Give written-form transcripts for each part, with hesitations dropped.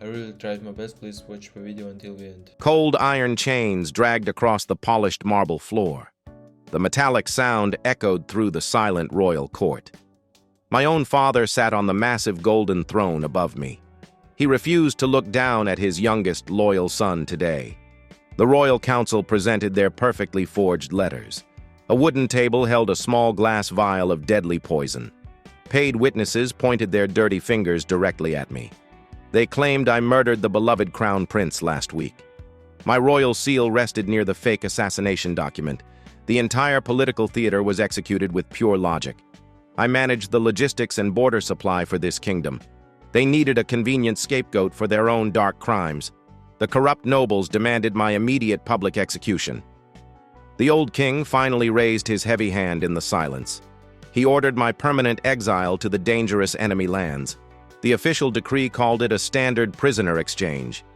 I really tried my best, please watch the video until the end. Cold iron chains dragged across the polished marble floor. The metallic sound echoed through the silent royal court. My own father sat on the massive golden throne above me. He refused to look down at his youngest loyal son today. The royal council presented their perfectly forged letters. A wooden table held a small glass vial of deadly poison. Paid witnesses pointed their dirty fingers directly at me. They claimed I murdered the beloved crown prince last week. My royal seal rested near the fake assassination document. The entire political theater was executed with pure logic. I managed the logistics and border supply for this kingdom. They needed a convenient scapegoat for their own dark crimes. The corrupt nobles demanded my immediate public execution. The old king finally raised his heavy hand in the silence. He ordered my permanent exile to the dangerous enemy lands. The official decree called it a standard prisoner exchange.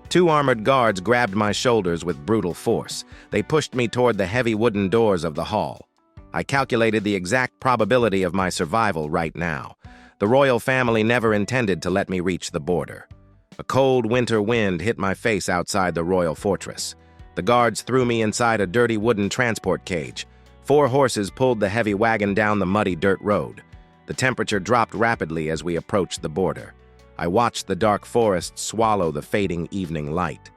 2 armored guards grabbed my shoulders with brutal force. They pushed me toward the heavy wooden doors of the hall. I calculated the exact probability of my survival right now. The royal family never intended to let me reach the border. A cold winter wind hit my face outside the royal fortress. The guards threw me inside a dirty wooden transport cage. 4 horses pulled the heavy wagon down the muddy dirt road. The temperature dropped rapidly as we approached the border. I watched the dark forest swallow the fading evening light.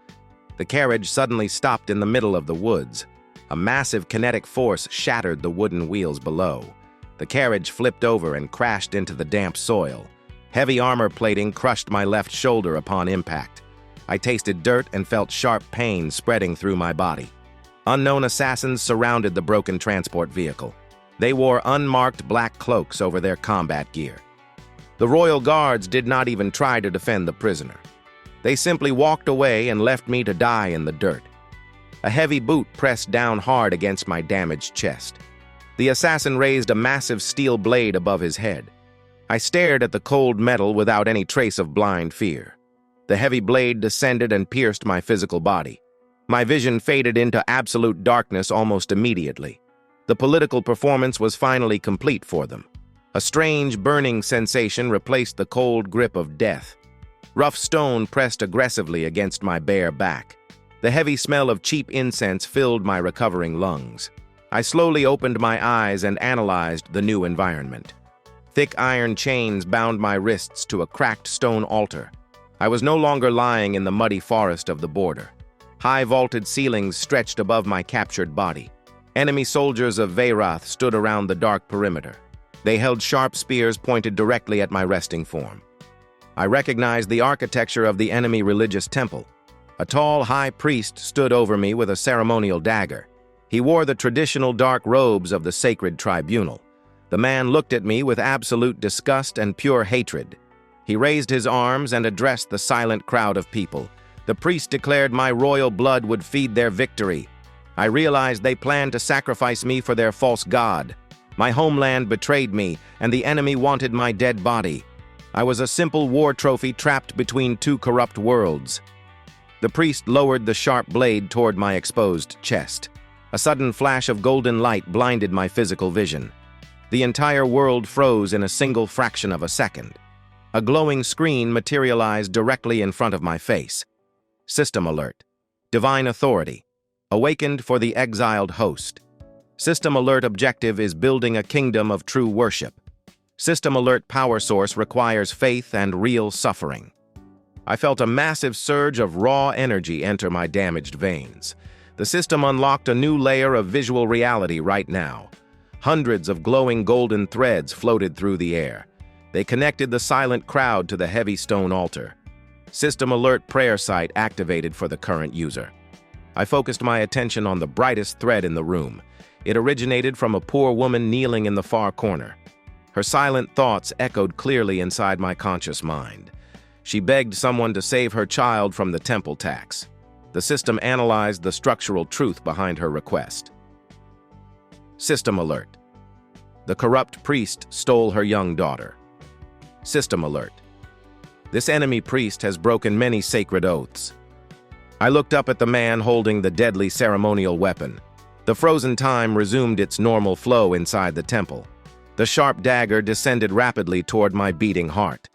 The carriage suddenly stopped in the middle of the woods. A massive kinetic force shattered the wooden wheels below. The carriage flipped over and crashed into the damp soil. Heavy armor plating crushed my left shoulder upon impact. I tasted dirt and felt sharp pain spreading through my body. Unknown assassins surrounded the broken transport vehicle. They wore unmarked black cloaks over their combat gear. The royal guards did not even try to defend the prisoner. They simply walked away and left me to die in the dirt. A heavy boot pressed down hard against my damaged chest. The assassin raised a massive steel blade above his head. I stared at the cold metal without any trace of blind fear. The heavy blade descended and pierced my physical body. My vision faded into absolute darkness almost immediately. The political performance was finally complete for them. A strange burning sensation replaced the cold grip of death. Rough stone pressed aggressively against my bare back. The heavy smell of cheap incense filled my recovering lungs. I slowly opened my eyes and analyzed the new environment. Thick iron chains bound my wrists to a cracked stone altar. I was no longer lying in the muddy forest of the border. High vaulted ceilings stretched above my captured body. Enemy soldiers of Veyrath stood around the dark perimeter. They held sharp spears pointed directly at my resting form. I recognized the architecture of the enemy religious temple. A tall high priest stood over me with a ceremonial dagger. He wore the traditional dark robes of the sacred tribunal. The man looked at me with absolute disgust and pure hatred. He raised his arms and addressed the silent crowd of people. The priest declared my royal blood would feed their victory. I realized they planned to sacrifice me for their false god. My homeland betrayed me, and the enemy wanted my dead body. I was a simple war trophy trapped between 2 corrupt worlds. The priest lowered the sharp blade toward my exposed chest. A sudden flash of golden light blinded my physical vision. The entire world froze in a single fraction of a second. A glowing screen materialized directly in front of my face. System alert. Divine authority. Awakened for the exiled host. System alert objective is building a kingdom of true worship. System alert power source requires faith and real suffering. I felt a massive surge of raw energy enter my damaged veins. The system unlocked a new layer of visual reality right now. Hundreds of glowing golden threads floated through the air. They connected the silent crowd to the heavy stone altar. System alert prayer site activated for the current user. I focused my attention on the brightest thread in the room. It originated from a poor woman kneeling in the far corner. Her silent thoughts echoed clearly inside my conscious mind. She begged someone to save her child from the temple tax. The system analyzed the structural truth behind her request. System alert. The corrupt priest stole her young daughter. System alert. This enemy priest has broken many sacred oaths. I looked up at the man holding the deadly ceremonial weapon. The frozen time resumed its normal flow inside the temple. The sharp dagger descended rapidly toward my beating heart.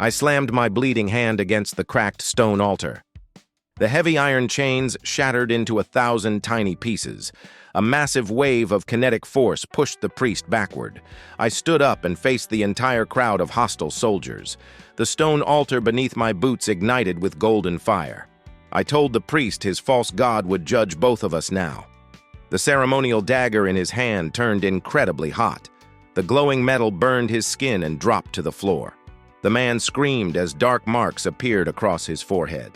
I slammed my bleeding hand against the cracked stone altar. The heavy iron chains shattered into 1,000 tiny pieces. A massive wave of kinetic force pushed the priest backward. I stood up and faced the entire crowd of hostile soldiers. The stone altar beneath my boots ignited with golden fire. I told the priest his false god would judge both of us now. The ceremonial dagger in his hand turned incredibly hot. The glowing metal burned his skin and dropped to the floor. The man screamed as dark marks appeared across his forehead.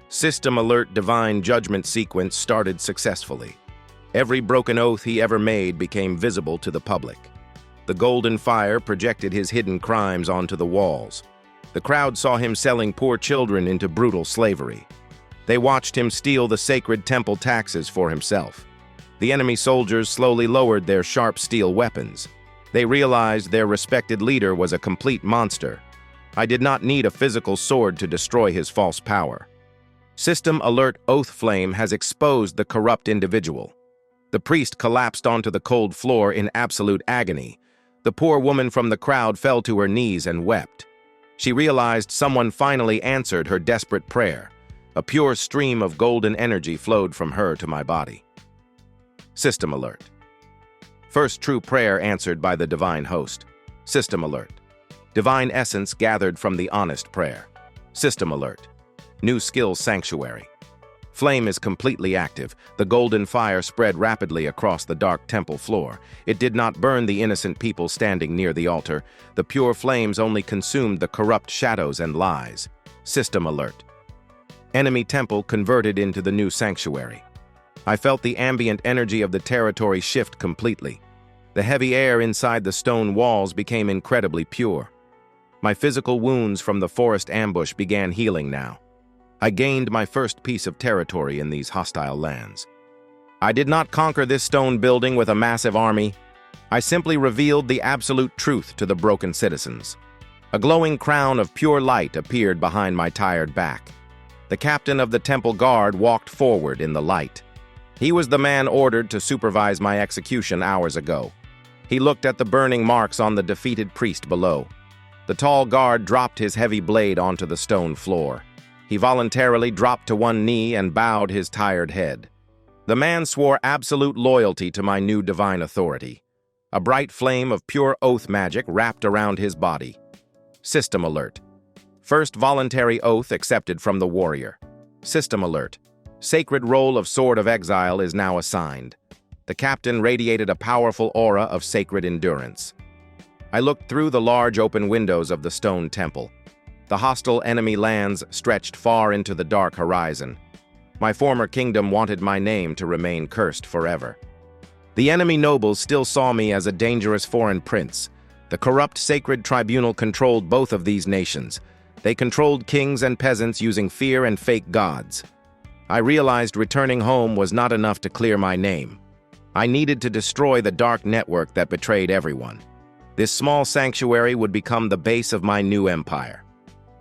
System Alert Divine Judgment sequence started successfully. Every broken oath he ever made became visible to the public. The golden fire projected his hidden crimes onto the walls. The crowd saw him selling poor children into brutal slavery. They watched him steal the sacred temple taxes for himself. The enemy soldiers slowly lowered their sharp steel weapons. They realized their respected leader was a complete monster. I did not need a physical sword to destroy his false power. System Alert Oath Flame has exposed the corrupt individual. The priest collapsed onto the cold floor in absolute agony. The poor woman from the crowd fell to her knees and wept. She realized someone finally answered her desperate prayer. A pure stream of golden energy flowed from her to my body. System Alert. First true prayer answered by the divine host. System Alert. Divine essence gathered from the honest prayer. System Alert. New skills sanctuary. Flame is completely active. The golden fire spread rapidly across the dark temple floor. It did not burn the innocent people standing near the altar. The pure flames only consumed the corrupt shadows and lies. System Alert. Enemy temple converted into the new sanctuary. I felt the ambient energy of the territory shift completely. The heavy air inside the stone walls became incredibly pure. My physical wounds from the forest ambush began healing now. I gained my first piece of territory in these hostile lands. I did not conquer this stone building with a massive army. I simply revealed the absolute truth to the broken citizens. A glowing crown of pure light appeared behind my tired back. The captain of the temple guard walked forward in the light. He was the man ordered to supervise my execution hours ago. He looked at the burning marks on the defeated priest below. The tall guard dropped his heavy blade onto the stone floor. He voluntarily dropped to one knee and bowed his tired head. The man swore absolute loyalty to my new divine authority. A bright flame of pure oath magic wrapped around his body. System Alert. First voluntary oath accepted from the warrior. System Alert. Sacred roll of Sword of Exile is now assigned. The captain radiated a powerful aura of sacred endurance. I looked through the large open windows of the stone temple. The hostile enemy lands stretched far into the dark horizon. My former kingdom wanted my name to remain cursed forever. The enemy nobles still saw me as a dangerous foreign prince. The corrupt sacred tribunal controlled both of these nations. They controlled kings and peasants using fear and fake gods. I realized returning home was not enough to clear my name. I needed to destroy the dark network that betrayed everyone. This small sanctuary would become the base of my new empire.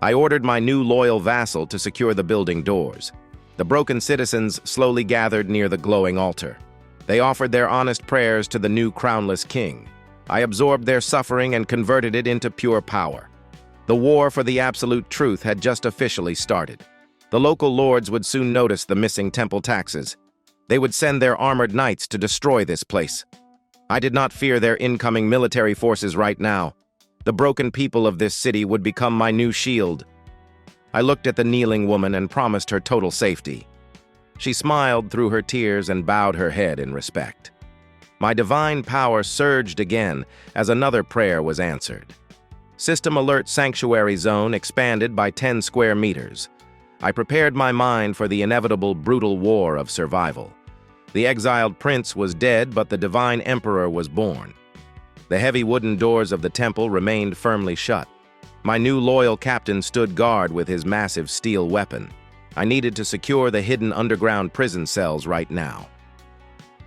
I ordered my new loyal vassal to secure the building doors. The broken citizens slowly gathered near the glowing altar. They offered their honest prayers to the new crownless king. I absorbed their suffering and converted it into pure power. The war for the absolute truth had just officially started. The local lords would soon notice the missing temple taxes. They would send their armored knights to destroy this place. I did not fear their incoming military forces right now. The broken people of this city would become my new shield. I looked at the kneeling woman and promised her total safety. She smiled through her tears and bowed her head in respect. My divine power surged again as another prayer was answered. System Alert Sanctuary Zone expanded by 10 square meters. I prepared my mind for the inevitable brutal war of survival. The exiled prince was dead, but the divine emperor was born. The heavy wooden doors of the temple remained firmly shut. My new loyal captain stood guard with his massive steel weapon. I needed to secure the hidden underground prison cells right now.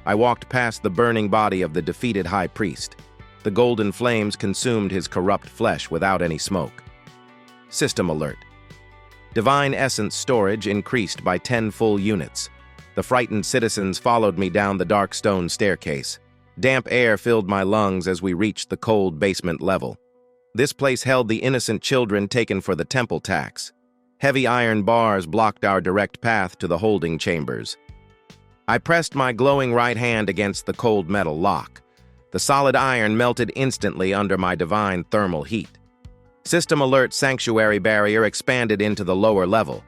I walked past the burning body of the defeated high priest. The golden flames consumed his corrupt flesh without any smoke. System Alert. Divine essence storage increased by 10 full units. The frightened citizens followed me down the dark stone staircase. Damp air filled my lungs as we reached the cold basement level. This place held the innocent children taken for the temple tax. Heavy iron bars blocked our direct path to the holding chambers. I pressed my glowing right hand against the cold metal lock. The solid iron melted instantly under my divine thermal heat. System alert sanctuary barrier expanded into the lower level.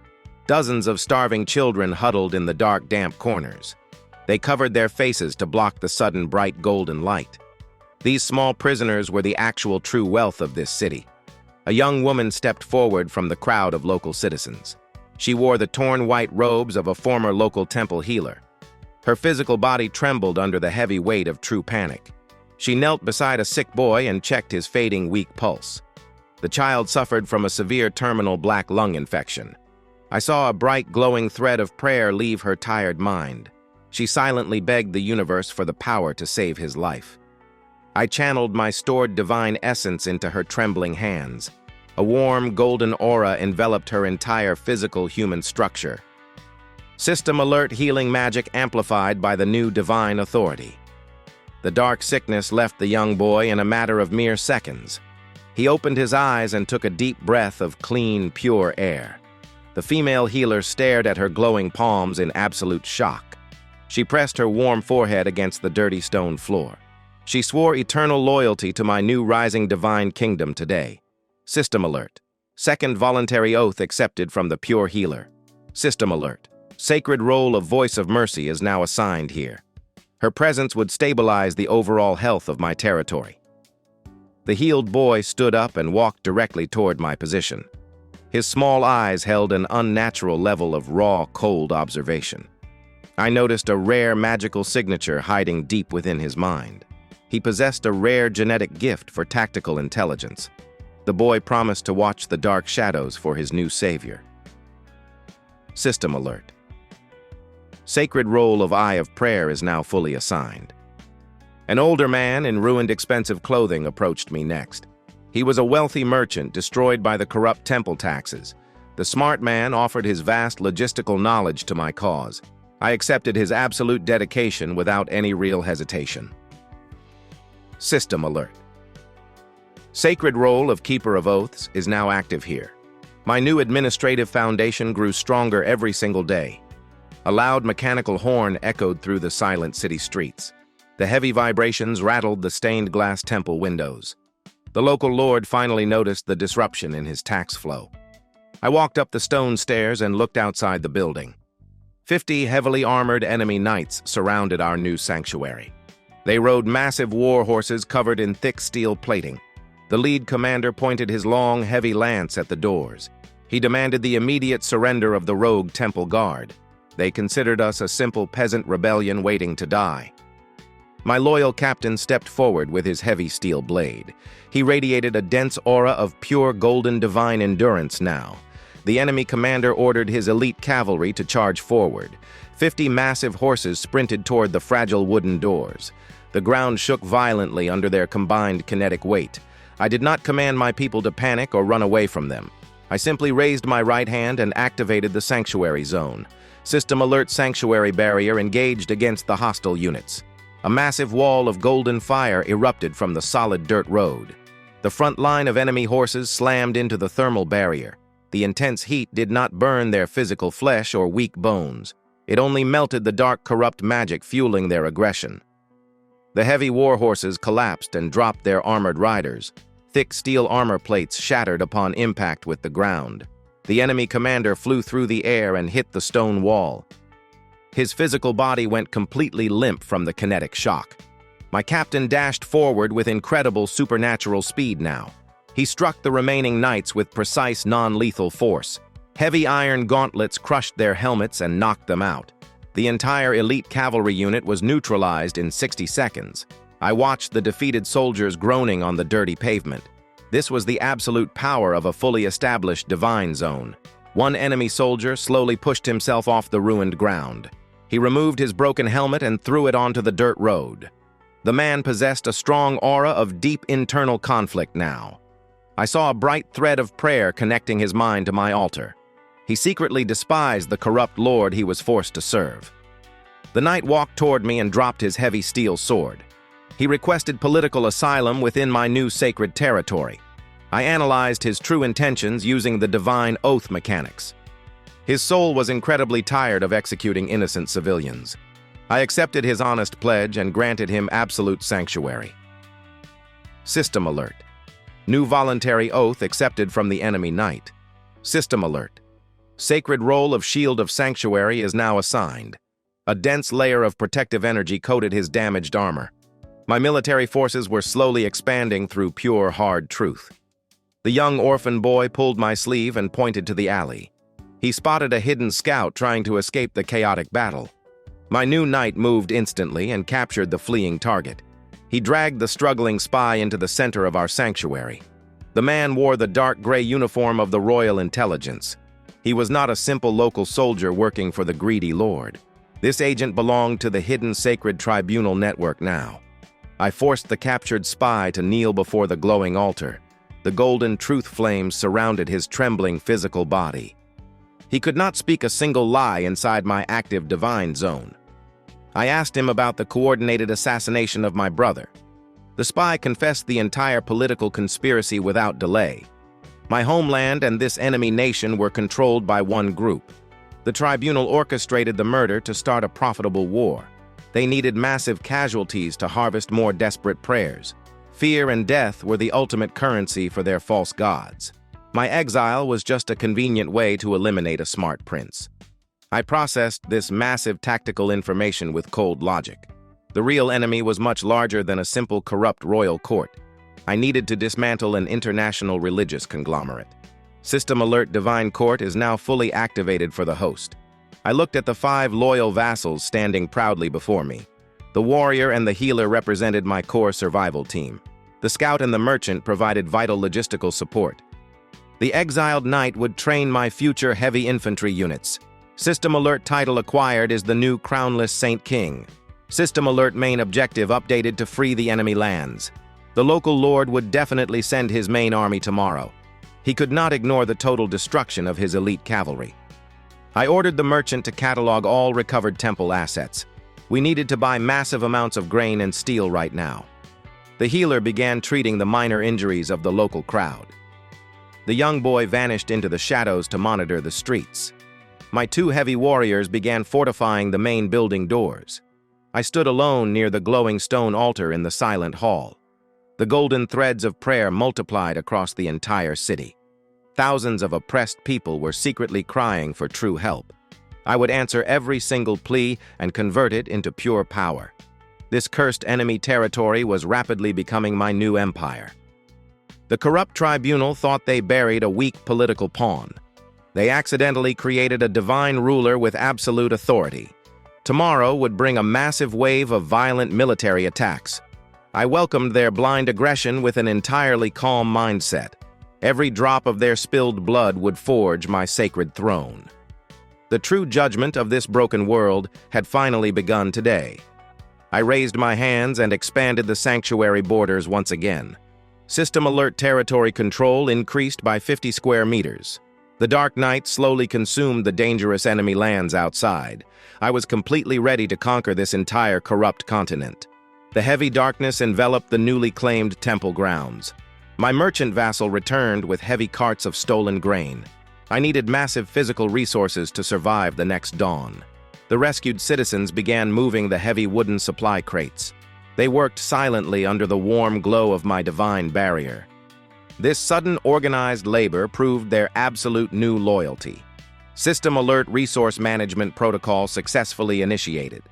Dozens of starving children huddled in the dark, damp corners. They covered their faces to block the sudden bright golden light. These small prisoners were the actual true wealth of this city. A young woman stepped forward from the crowd of local citizens. She wore the torn white robes of a former local temple healer. Her physical body trembled under the heavy weight of true panic. She knelt beside a sick boy and checked his fading, weak pulse. The child suffered from a severe terminal black lung infection. I saw a bright, glowing thread of prayer leave her tired mind. She silently begged the universe for the power to save his life. I channeled my stored divine essence into her trembling hands. A warm, golden aura enveloped her entire physical human structure. System alert healing magic amplified by the new divine authority. The dark sickness left the young boy in a matter of mere seconds. He opened his eyes and took a deep breath of clean, pure air. The female healer stared at her glowing palms in absolute shock. She pressed her warm forehead against the dirty stone floor. She swore eternal loyalty to my new rising divine kingdom today. System alert. Second voluntary oath accepted from the pure healer. System alert. Sacred role of voice of mercy is now assigned here. Her presence would stabilize the overall health of my territory. The healed boy stood up and walked directly toward my position. His small eyes held an unnatural level of raw, cold observation. I noticed a rare magical signature hiding deep within his mind. He possessed a rare genetic gift for tactical intelligence. The boy promised to watch the dark shadows for his new savior. System alert. Sacred role of Eye of Prayer is now fully assigned. An older man in ruined expensive clothing approached me next. He was a wealthy merchant destroyed by the corrupt temple taxes. The smart man offered his vast logistical knowledge to my cause. I accepted his absolute dedication without any real hesitation. System alert. Sacred role of Keeper of Oaths is now active here. My new administrative foundation grew stronger every single day. A loud mechanical horn echoed through the silent city streets. The heavy vibrations rattled the stained glass temple windows. The local lord finally noticed the disruption in his tax flow. I walked up the stone stairs and looked outside the building. 50 heavily armored enemy knights surrounded our new sanctuary. They rode massive war horses covered in thick steel plating. The lead commander pointed his long, heavy lance at the doors. He demanded the immediate surrender of the rogue temple guard. They considered us a simple peasant rebellion waiting to die. My loyal captain stepped forward with his heavy steel blade. He radiated a dense aura of pure golden divine endurance now. The enemy commander ordered his elite cavalry to charge forward. 50 massive horses sprinted toward the fragile wooden doors. The ground shook violently under their combined kinetic weight. I did not command my people to panic or run away from them. I simply raised my right hand and activated the sanctuary zone. System alert sanctuary barrier engaged against the hostile units. A massive wall of golden fire erupted from the solid dirt road. The front line of enemy horses slammed into the thermal barrier. The intense heat did not burn their physical flesh or weak bones. It only melted the dark, corrupt magic fueling their aggression. The heavy war horses collapsed and dropped their armored riders. Thick steel armor plates shattered upon impact with the ground. The enemy commander flew through the air and hit the stone wall. His physical body went completely limp from the kinetic shock. My captain dashed forward with incredible supernatural speed now. He struck the remaining knights with precise, non-lethal force. Heavy iron gauntlets crushed their helmets and knocked them out. The entire elite cavalry unit was neutralized in 60 seconds. I watched the defeated soldiers groaning on the dirty pavement. This was the absolute power of a fully established divine zone. One enemy soldier slowly pushed himself off the ruined ground. He removed his broken helmet and threw it onto the dirt road. The man possessed a strong aura of deep internal conflict now. I saw a bright thread of prayer connecting his mind to my altar. He secretly despised the corrupt lord he was forced to serve. The knight walked toward me and dropped his heavy steel sword. He requested political asylum within my new sacred territory. I analyzed his true intentions using the divine oath mechanics. His soul was incredibly tired of executing innocent civilians. I accepted his honest pledge and granted him absolute sanctuary. System alert. New voluntary oath accepted from the enemy knight. System alert. Sacred role of Shield of Sanctuary is now assigned. A dense layer of protective energy coated his damaged armor. My military forces were slowly expanding through pure, hard truth. The young orphan boy pulled my sleeve and pointed to the alley. He spotted a hidden scout trying to escape the chaotic battle. My new knight moved instantly and captured the fleeing target. He dragged the struggling spy into the center of our sanctuary. The man wore the dark gray uniform of the Royal Intelligence. He was not a simple local soldier working for the greedy lord. This agent belonged to the hidden sacred tribunal network now. I forced the captured spy to kneel before the glowing altar. The golden truth flames surrounded his trembling physical body. He could not speak a single lie inside my active divine zone. I asked him about the coordinated assassination of my brother. The spy confessed the entire political conspiracy without delay. My homeland and this enemy nation were controlled by one group. The tribunal orchestrated the murder to start a profitable war. They needed massive casualties to harvest more desperate prayers. Fear and death were the ultimate currency for their false gods. My exile was just a convenient way to eliminate a smart prince. I processed this massive tactical information with cold logic. The real enemy was much larger than a simple corrupt royal court. I needed to dismantle an international religious conglomerate. System Alert Divine Court is now fully activated for the host. I looked at the 5 loyal vassals standing proudly before me. The warrior and the healer represented my core survival team. The scout and the merchant provided vital logistical support. The exiled knight would train my future heavy infantry units. System Alert title acquired is the new crownless Saint King. System Alert main objective updated to free the enemy lands. The local lord would definitely send his main army tomorrow. He could not ignore the total destruction of his elite cavalry. I ordered the merchant to catalog all recovered temple assets. We needed to buy massive amounts of grain and steel right now. The healer began treating the minor injuries of the local crowd. The young boy vanished into the shadows to monitor the streets. My 2 heavy warriors began fortifying the main building doors. I stood alone near the glowing stone altar in the silent hall. The golden threads of prayer multiplied across the entire city. Thousands of oppressed people were secretly crying for true help. I would answer every single plea and convert it into pure power. This cursed enemy territory was rapidly becoming my new empire. The corrupt tribunal thought they buried a weak political pawn. They accidentally created a divine ruler with absolute authority. Tomorrow would bring a massive wave of violent military attacks. I welcomed their blind aggression with an entirely calm mindset. Every drop of their spilled blood would forge my sacred throne. The true judgment of this broken world had finally begun today. I raised my hands and expanded the sanctuary borders once again. System Alert territory control increased by 50 square meters. The dark night slowly consumed the dangerous enemy lands outside. I was completely ready to conquer this entire corrupt continent. The heavy darkness enveloped the newly claimed temple grounds. My merchant vassal returned with heavy carts of stolen grain. I needed massive physical resources to survive the next dawn. The rescued citizens began moving the heavy wooden supply crates. They worked silently under the warm glow of my divine barrier. This sudden organized labor proved their absolute new loyalty. System Alert Resource Management Protocol successfully initiated.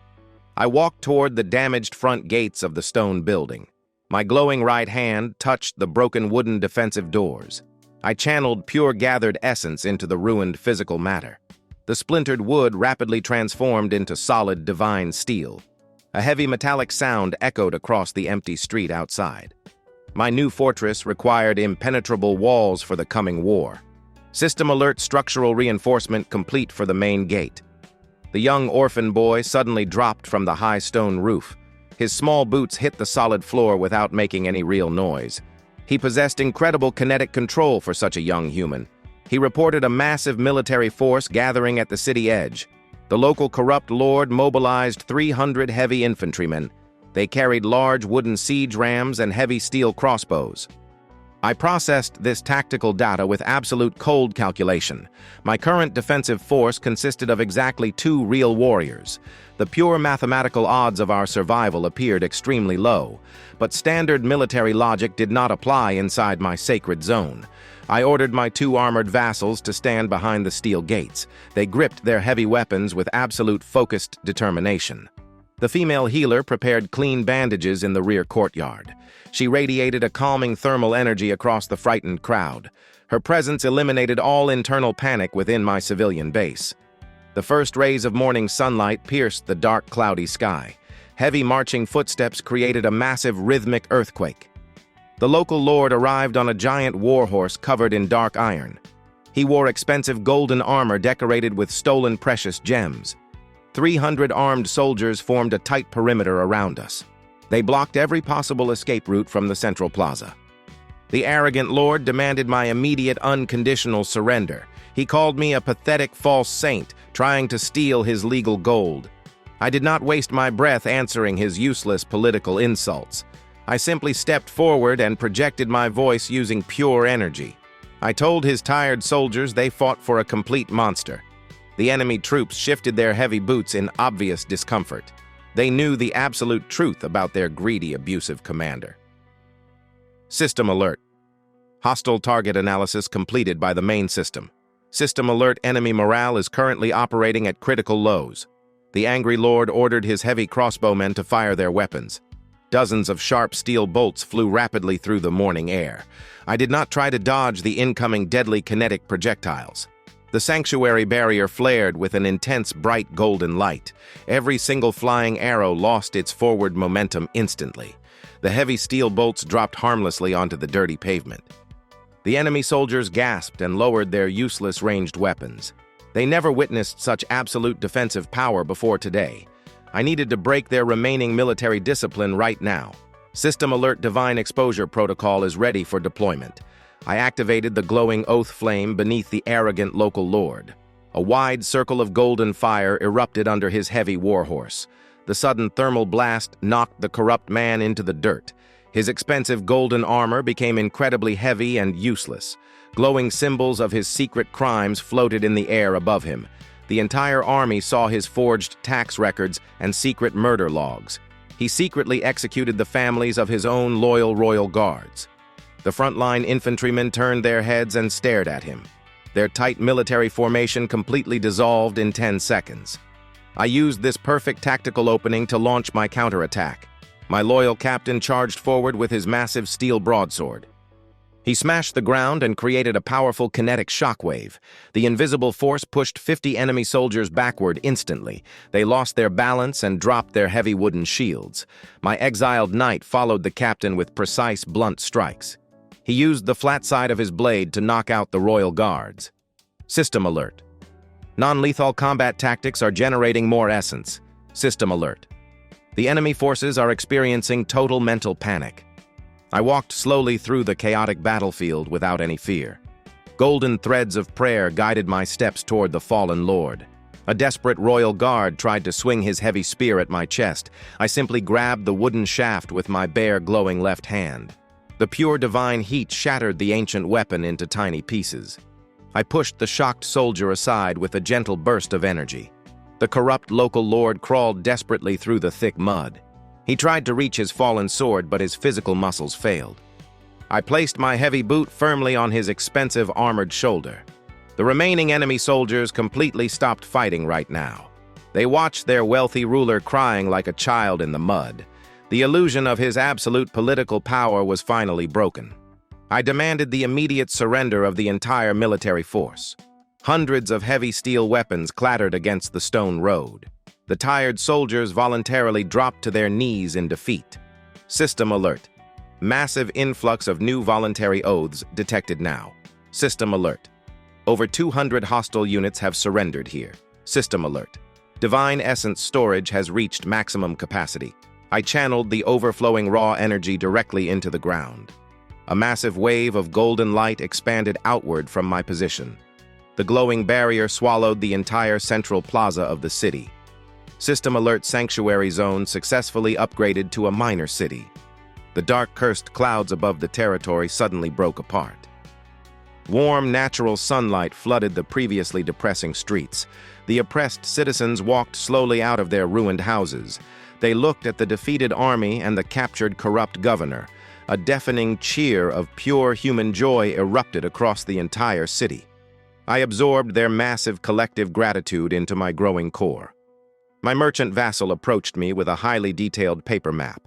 I walked toward the damaged front gates of the stone building. My glowing right hand touched the broken wooden defensive doors. I channeled pure gathered essence into the ruined physical matter. The splintered wood rapidly transformed into solid divine steel. A heavy metallic sound echoed across the empty street outside. My new fortress required impenetrable walls for the coming war. System Alert structural reinforcement complete for the main gate. The young orphan boy suddenly dropped from the high stone roof. His small boots hit the solid floor without making any real noise. He possessed incredible kinetic control for such a young human. He reported a massive military force gathering at the city edge. The local corrupt lord mobilized 300 heavy infantrymen. They carried large wooden siege rams and heavy steel crossbows. I processed this tactical data with absolute cold calculation. My current defensive force consisted of exactly 2 real warriors. The pure mathematical odds of our survival appeared extremely low, but standard military logic did not apply inside my sacred zone. I ordered my 2 armored vassals to stand behind the steel gates. They gripped their heavy weapons with absolute focused determination. The female healer prepared clean bandages in the rear courtyard. She radiated a calming thermal energy across the frightened crowd. Her presence eliminated all internal panic within my civilian base. The first rays of morning sunlight pierced the dark, cloudy sky. Heavy marching footsteps created a massive rhythmic earthquake. The local lord arrived on a giant warhorse covered in dark iron. He wore expensive golden armor decorated with stolen precious gems. 300 armed soldiers formed a tight perimeter around us. They blocked every possible escape route from the central plaza. The arrogant lord demanded my immediate unconditional surrender. He called me a pathetic false saint, trying to steal his legal gold. I did not waste my breath answering his useless political insults. I simply stepped forward and projected my voice using pure energy. I told his tired soldiers they fought for a complete monster. The enemy troops shifted their heavy boots in obvious discomfort. They knew the absolute truth about their greedy, abusive commander. System alert. Hostile target analysis completed by the main system. System alert: enemy morale is currently operating at critical lows. The angry lord ordered his heavy crossbowmen to fire their weapons. Dozens of sharp steel bolts flew rapidly through the morning air. I did not try to dodge the incoming deadly kinetic projectiles. The sanctuary barrier flared with an intense, bright golden light. Every single flying arrow lost its forward momentum instantly. The heavy steel bolts dropped harmlessly onto the dirty pavement. The enemy soldiers gasped and lowered their useless ranged weapons. They never witnessed such absolute defensive power before today. I needed to break their remaining military discipline right now. System Alert Divine Exposure Protocol is ready for deployment. I activated the glowing oath flame beneath the arrogant local lord. A wide circle of golden fire erupted under his heavy warhorse. The sudden thermal blast knocked the corrupt man into the dirt. His expensive golden armor became incredibly heavy and useless. Glowing symbols of his secret crimes floated in the air above him. The entire army saw his forged tax records and secret murder logs. He secretly executed the families of his own loyal royal guards. The frontline infantrymen turned their heads and stared at him. Their tight military formation completely dissolved in 10 seconds. I used this perfect tactical opening to launch my counterattack. My loyal captain charged forward with his massive steel broadsword. He smashed the ground and created a powerful kinetic shockwave. The invisible force pushed 50 enemy soldiers backward instantly. They lost their balance and dropped their heavy wooden shields. My exiled knight followed the captain with precise, blunt strikes. He used the flat side of his blade to knock out the royal guards. System alert. Non-lethal combat tactics are generating more essence. System alert. The enemy forces are experiencing total mental panic. I walked slowly through the chaotic battlefield without any fear. Golden threads of prayer guided my steps toward the fallen lord. A desperate royal guard tried to swing his heavy spear at my chest. I simply grabbed the wooden shaft with my bare, glowing left hand. The pure divine heat shattered the ancient weapon into tiny pieces. I pushed the shocked soldier aside with a gentle burst of energy. The corrupt local lord crawled desperately through the thick mud. He tried to reach his fallen sword, but his physical muscles failed. I placed my heavy boot firmly on his expensive armored shoulder. The remaining enemy soldiers completely stopped fighting right now. They watched their wealthy ruler crying like a child in the mud. The illusion of his absolute political power was finally broken. I demanded the immediate surrender of the entire military force. Hundreds of heavy steel weapons clattered against the stone road. The tired soldiers voluntarily dropped to their knees in defeat. System alert. Massive influx of new voluntary oaths detected now. System alert. Over 200 hostile units have surrendered here. System alert. Divine essence storage has reached maximum capacity. I channeled the overflowing raw energy directly into the ground. A massive wave of golden light expanded outward from my position. The glowing barrier swallowed the entire central plaza of the city. System Alert Sanctuary Zone successfully upgraded to a minor city. The dark cursed clouds above the territory suddenly broke apart. Warm, natural sunlight flooded the previously depressing streets. The oppressed citizens walked slowly out of their ruined houses. They looked at the defeated army and the captured corrupt governor. A deafening cheer of pure human joy erupted across the entire city. I absorbed their massive collective gratitude into my growing core. My merchant vassal approached me with a highly detailed paper map.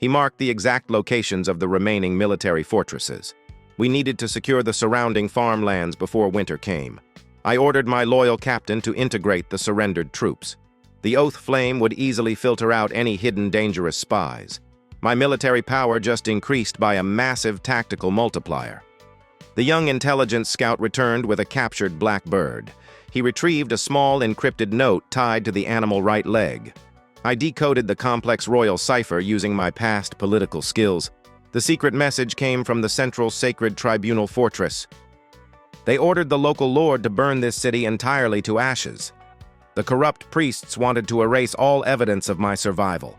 He marked the exact locations of the remaining military fortresses. We needed to secure the surrounding farmlands before winter came. I ordered my loyal captain to integrate the surrendered troops. The oath flame would easily filter out any hidden dangerous spies. My military power just increased by a massive tactical multiplier. The young intelligence scout returned with a captured black bird. He retrieved a small encrypted note tied to the animal right leg. I decoded the complex royal cipher using my past political skills. The secret message came from the central sacred tribunal fortress. They ordered the local lord to burn this city entirely to ashes. The corrupt priests wanted to erase all evidence of my survival.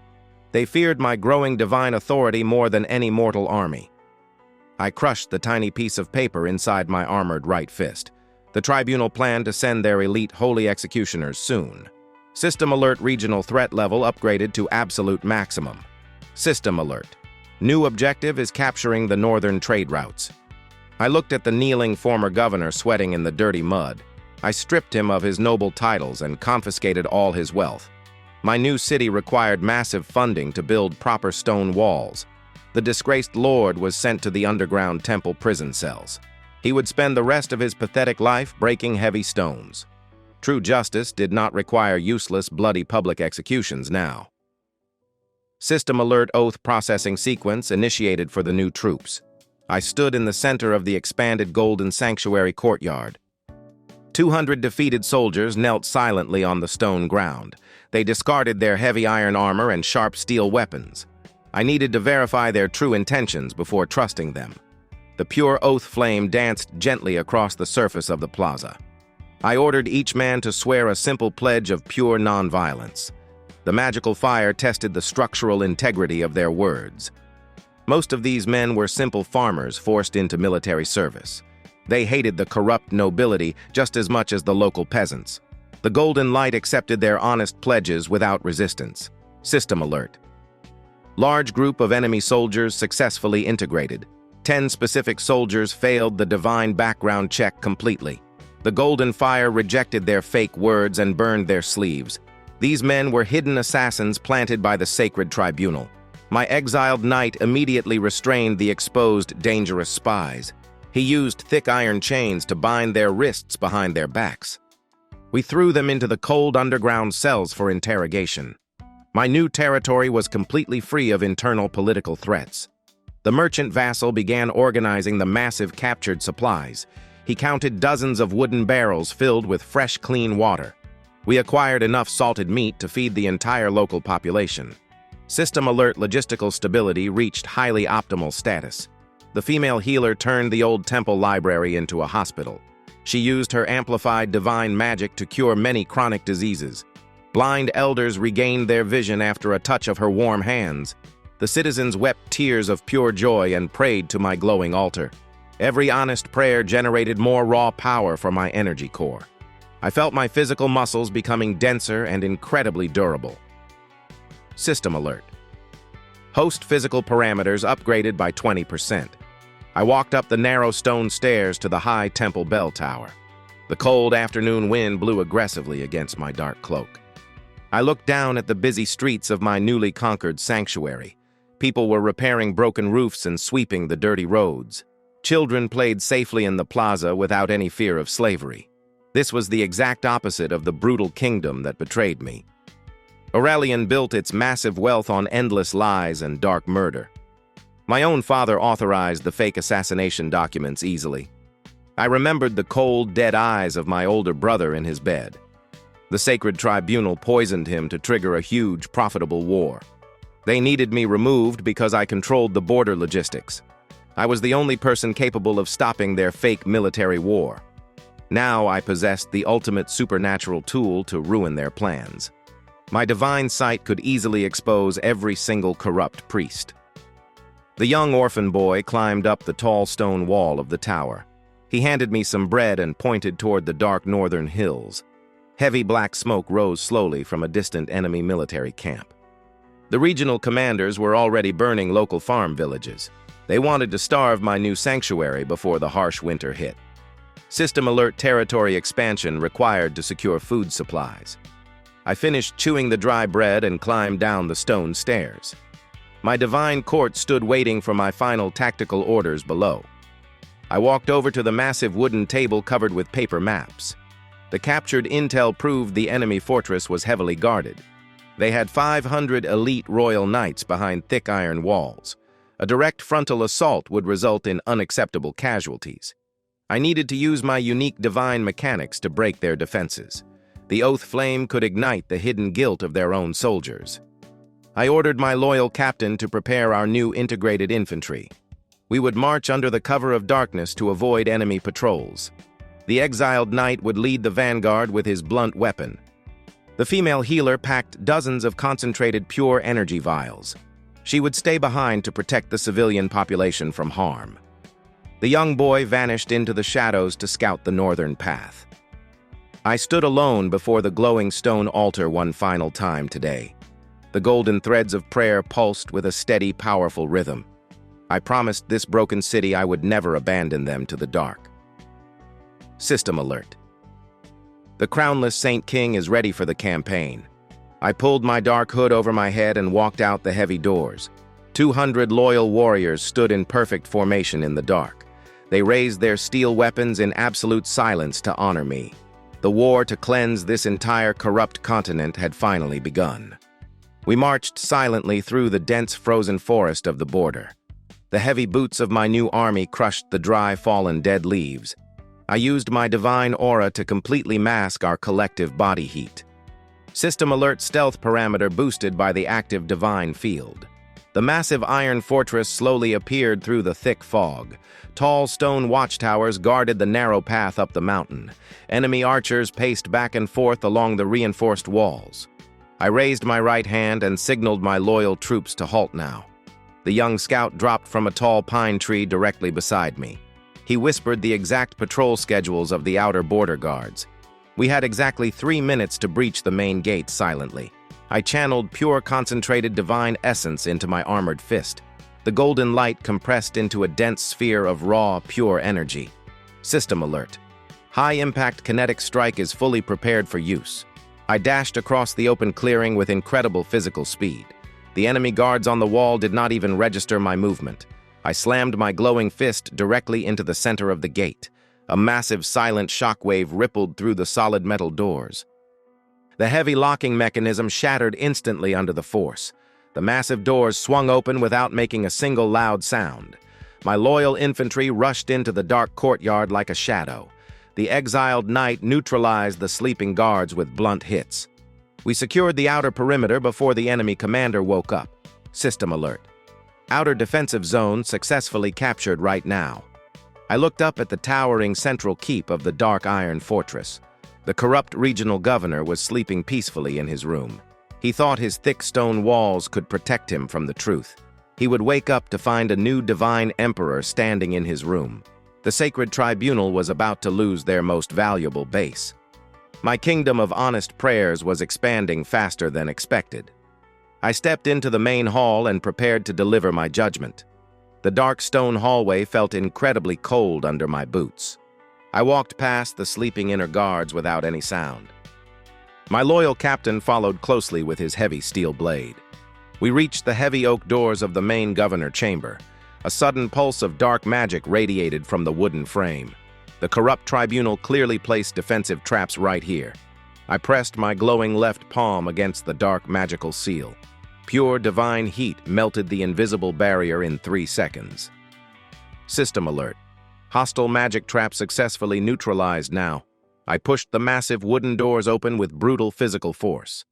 They feared my growing divine authority more than any mortal army. I crushed the tiny piece of paper inside my armored right fist. The tribunal planned to send their elite holy executioners soon. System alert regional threat level upgraded to absolute maximum. System alert. New objective is capturing the northern trade routes. I looked at the kneeling former governor sweating in the dirty mud. I stripped him of his noble titles and confiscated all his wealth. My new city required massive funding to build proper stone walls. The disgraced lord was sent to the underground temple prison cells. He would spend the rest of his pathetic life breaking heavy stones. True justice did not require useless, bloody public executions now. System alert oath processing sequence initiated for the new troops. I stood in the center of the expanded golden sanctuary courtyard. 200 defeated soldiers knelt silently on the stone ground. They discarded their heavy iron armor and sharp steel weapons. I needed to verify their true intentions before trusting them. The pure oath flame danced gently across the surface of the plaza. I ordered each man to swear a simple pledge of pure nonviolence. The magical fire tested the structural integrity of their words. Most of these men were simple farmers forced into military service. They hated the corrupt nobility just as much as the local peasants. The Golden Light accepted their honest pledges without resistance. System alert. Large group of enemy soldiers successfully integrated. 10 specific soldiers failed the divine background check completely. The Golden Fire rejected their fake words and burned their sleeves. These men were hidden assassins planted by the sacred tribunal. My exiled knight immediately restrained the exposed, dangerous spies. He used thick iron chains to bind their wrists behind their backs. We threw them into the cold underground cells for interrogation. My new territory was completely free of internal political threats. The merchant vassal began organizing the massive captured supplies. He counted dozens of wooden barrels filled with fresh, clean water. We acquired enough salted meat to feed the entire local population. System alert logistical stability reached highly optimal status. The female healer turned the old temple library into a hospital. She used her amplified divine magic to cure many chronic diseases. Blind elders regained their vision after a touch of her warm hands. The citizens wept tears of pure joy and prayed to my glowing altar. Every honest prayer generated more raw power for my energy core. I felt my physical muscles becoming denser and incredibly durable. System alert. Host physical parameters upgraded by 20%. I walked up the narrow stone stairs to the high temple bell tower. The cold afternoon wind blew aggressively against my dark cloak. I looked down at the busy streets of my newly conquered sanctuary. People were repairing broken roofs and sweeping the dirty roads. Children played safely in the plaza without any fear of slavery. This was the exact opposite of the brutal kingdom that betrayed me. Aurelian built its massive wealth on endless lies and dark murder. My own father authorized the fake assassination documents easily. I remembered the cold, dead eyes of my older brother in his bed. The sacred tribunal poisoned him to trigger a huge, profitable war. They needed me removed because I controlled the border logistics. I was the only person capable of stopping their fake military war. Now I possessed the ultimate supernatural tool to ruin their plans. My divine sight could easily expose every single corrupt priest. The young orphan boy climbed up the tall stone wall of the tower. He handed me some bread and pointed toward the dark northern hills. Heavy black smoke rose slowly from a distant enemy military camp. The regional commanders were already burning local farm villages. They wanted to starve my new sanctuary before the harsh winter hit. System alert territory expansion required to secure food supplies. I finished chewing the dry bread and climbed down the stone stairs. My divine court stood waiting for my final tactical orders below. I walked over to the massive wooden table covered with paper maps. The captured intel proved the enemy fortress was heavily guarded. They had 500 elite royal knights behind thick iron walls. A direct frontal assault would result in unacceptable casualties. I needed to use my unique divine mechanics to break their defenses. The oath flame could ignite the hidden guilt of their own soldiers. I ordered my loyal captain to prepare our new integrated infantry. We would march under the cover of darkness to avoid enemy patrols. The exiled knight would lead the vanguard with his blunt weapon. The female healer packed dozens of concentrated pure energy vials. She would stay behind to protect the civilian population from harm. The young boy vanished into the shadows to scout the northern path. I stood alone before the glowing stone altar one final time today. The golden threads of prayer pulsed with a steady, powerful rhythm. I promised this broken city I would never abandon them to the dark. System alert. The crownless Saint King is ready for the campaign. I pulled my dark hood over my head and walked out the heavy doors. 200 loyal warriors stood in perfect formation in the dark. They raised their steel weapons in absolute silence to honor me. The war to cleanse this entire corrupt continent had finally begun. We marched silently through the dense frozen forest of the border. The heavy boots of my new army crushed the dry, fallen dead leaves. I used my divine aura to completely mask our collective body heat. System alert stealth parameter boosted by the active divine field. The massive iron fortress slowly appeared through the thick fog. Tall stone watchtowers guarded the narrow path up the mountain. Enemy archers paced back and forth along the reinforced walls. I raised my right hand and signaled my loyal troops to halt now. The young scout dropped from a tall pine tree directly beside me. He whispered the exact patrol schedules of the outer border guards. We had exactly 3 minutes to breach the main gate silently. I channeled pure concentrated divine essence into my armored fist. The golden light compressed into a dense sphere of raw, pure energy. System alert. High-impact kinetic strike is fully prepared for use. I dashed across the open clearing with incredible physical speed. The enemy guards on the wall did not even register my movement. I slammed my glowing fist directly into the center of the gate. A massive silent shockwave rippled through the solid metal doors. The heavy locking mechanism shattered instantly under the force. The massive doors swung open without making a single loud sound. My loyal infantry rushed into the dark courtyard like a shadow. The exiled knight neutralized the sleeping guards with blunt hits. We secured the outer perimeter before the enemy commander woke up. System alert. Outer defensive zone successfully captured right now. I looked up at the towering central keep of the dark iron fortress. The corrupt regional governor was sleeping peacefully in his room. He thought his thick stone walls could protect him from the truth. He would wake up to find a new divine emperor standing in his room. The sacred tribunal was about to lose their most valuable base. My kingdom of honest prayers was expanding faster than expected. I stepped into the main hall and prepared to deliver my judgment. The dark stone hallway felt incredibly cold under my boots. I walked past the sleeping inner guards without any sound. My loyal captain followed closely with his heavy steel blade. We reached the heavy oak doors of the main governor chamber. A sudden pulse of dark magic radiated from the wooden frame. The corrupt tribunal clearly placed defensive traps right here. I pressed my glowing left palm against the dark magical seal. Pure divine heat melted the invisible barrier in 3 seconds. System alert. Hostile magic trap successfully neutralized now. I pushed the massive wooden doors open with brutal physical force.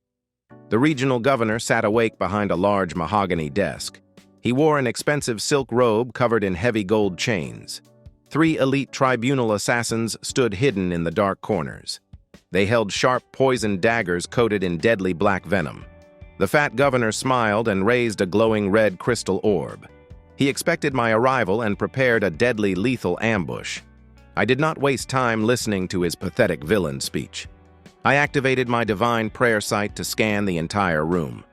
The regional governor sat awake behind a large mahogany desk. He wore an expensive silk robe covered in heavy gold chains. 3 elite tribunal assassins stood hidden in the dark corners. They held sharp poison daggers coated in deadly black venom. The fat governor smiled and raised a glowing red crystal orb. He expected my arrival and prepared a deadly lethal ambush. I did not waste time listening to his pathetic villain speech. I activated my divine prayer sight to scan the entire room.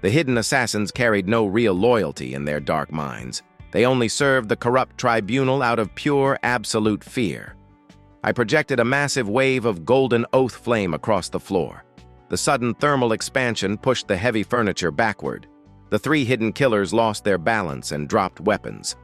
The hidden assassins carried no real loyalty in their dark minds. They only served the corrupt tribunal out of pure, absolute fear. I projected a massive wave of golden oath flame across the floor. The sudden thermal expansion pushed the heavy furniture backward. The three hidden killers lost their balance and dropped weapons.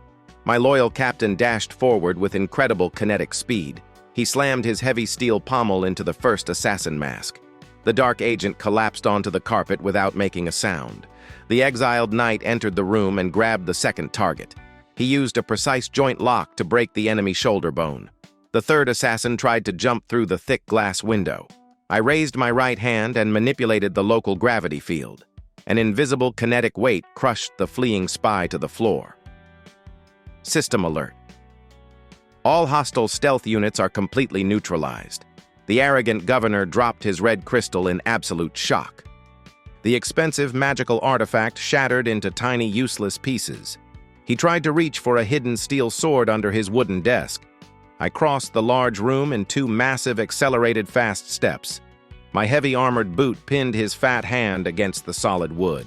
My loyal captain dashed forward with incredible kinetic speed. He slammed his heavy steel pommel into the first assassin mask. The dark agent collapsed onto the carpet without making a sound. The exiled knight entered the room and grabbed the second target. He used a precise joint lock to break the enemy shoulder bone. The third assassin tried to jump through the thick glass window. I raised my right hand and manipulated the local gravity field. An invisible kinetic weight crushed the fleeing spy to the floor. System alert. All hostile stealth units are completely neutralized. The arrogant governor dropped his red crystal in absolute shock. The expensive magical artifact shattered into tiny useless pieces. He tried to reach for a hidden steel sword under his wooden desk. I crossed the large room in two massive accelerated fast steps. My heavy armored boot pinned his fat hand against the solid wood.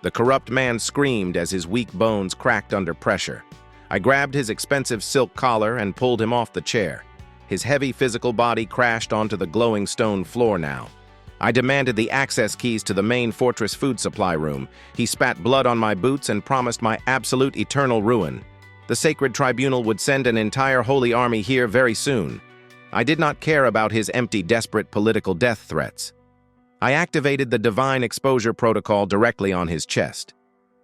The corrupt man screamed as his weak bones cracked under pressure. I grabbed his expensive silk collar and pulled him off the chair. His heavy physical body crashed onto the glowing stone floor now. I demanded the access keys to the main fortress food supply room. He spat blood on my boots and promised my absolute eternal ruin. The sacred tribunal would send an entire holy army here very soon. I did not care about his empty, desperate political death threats. I activated the divine exposure protocol directly on his chest.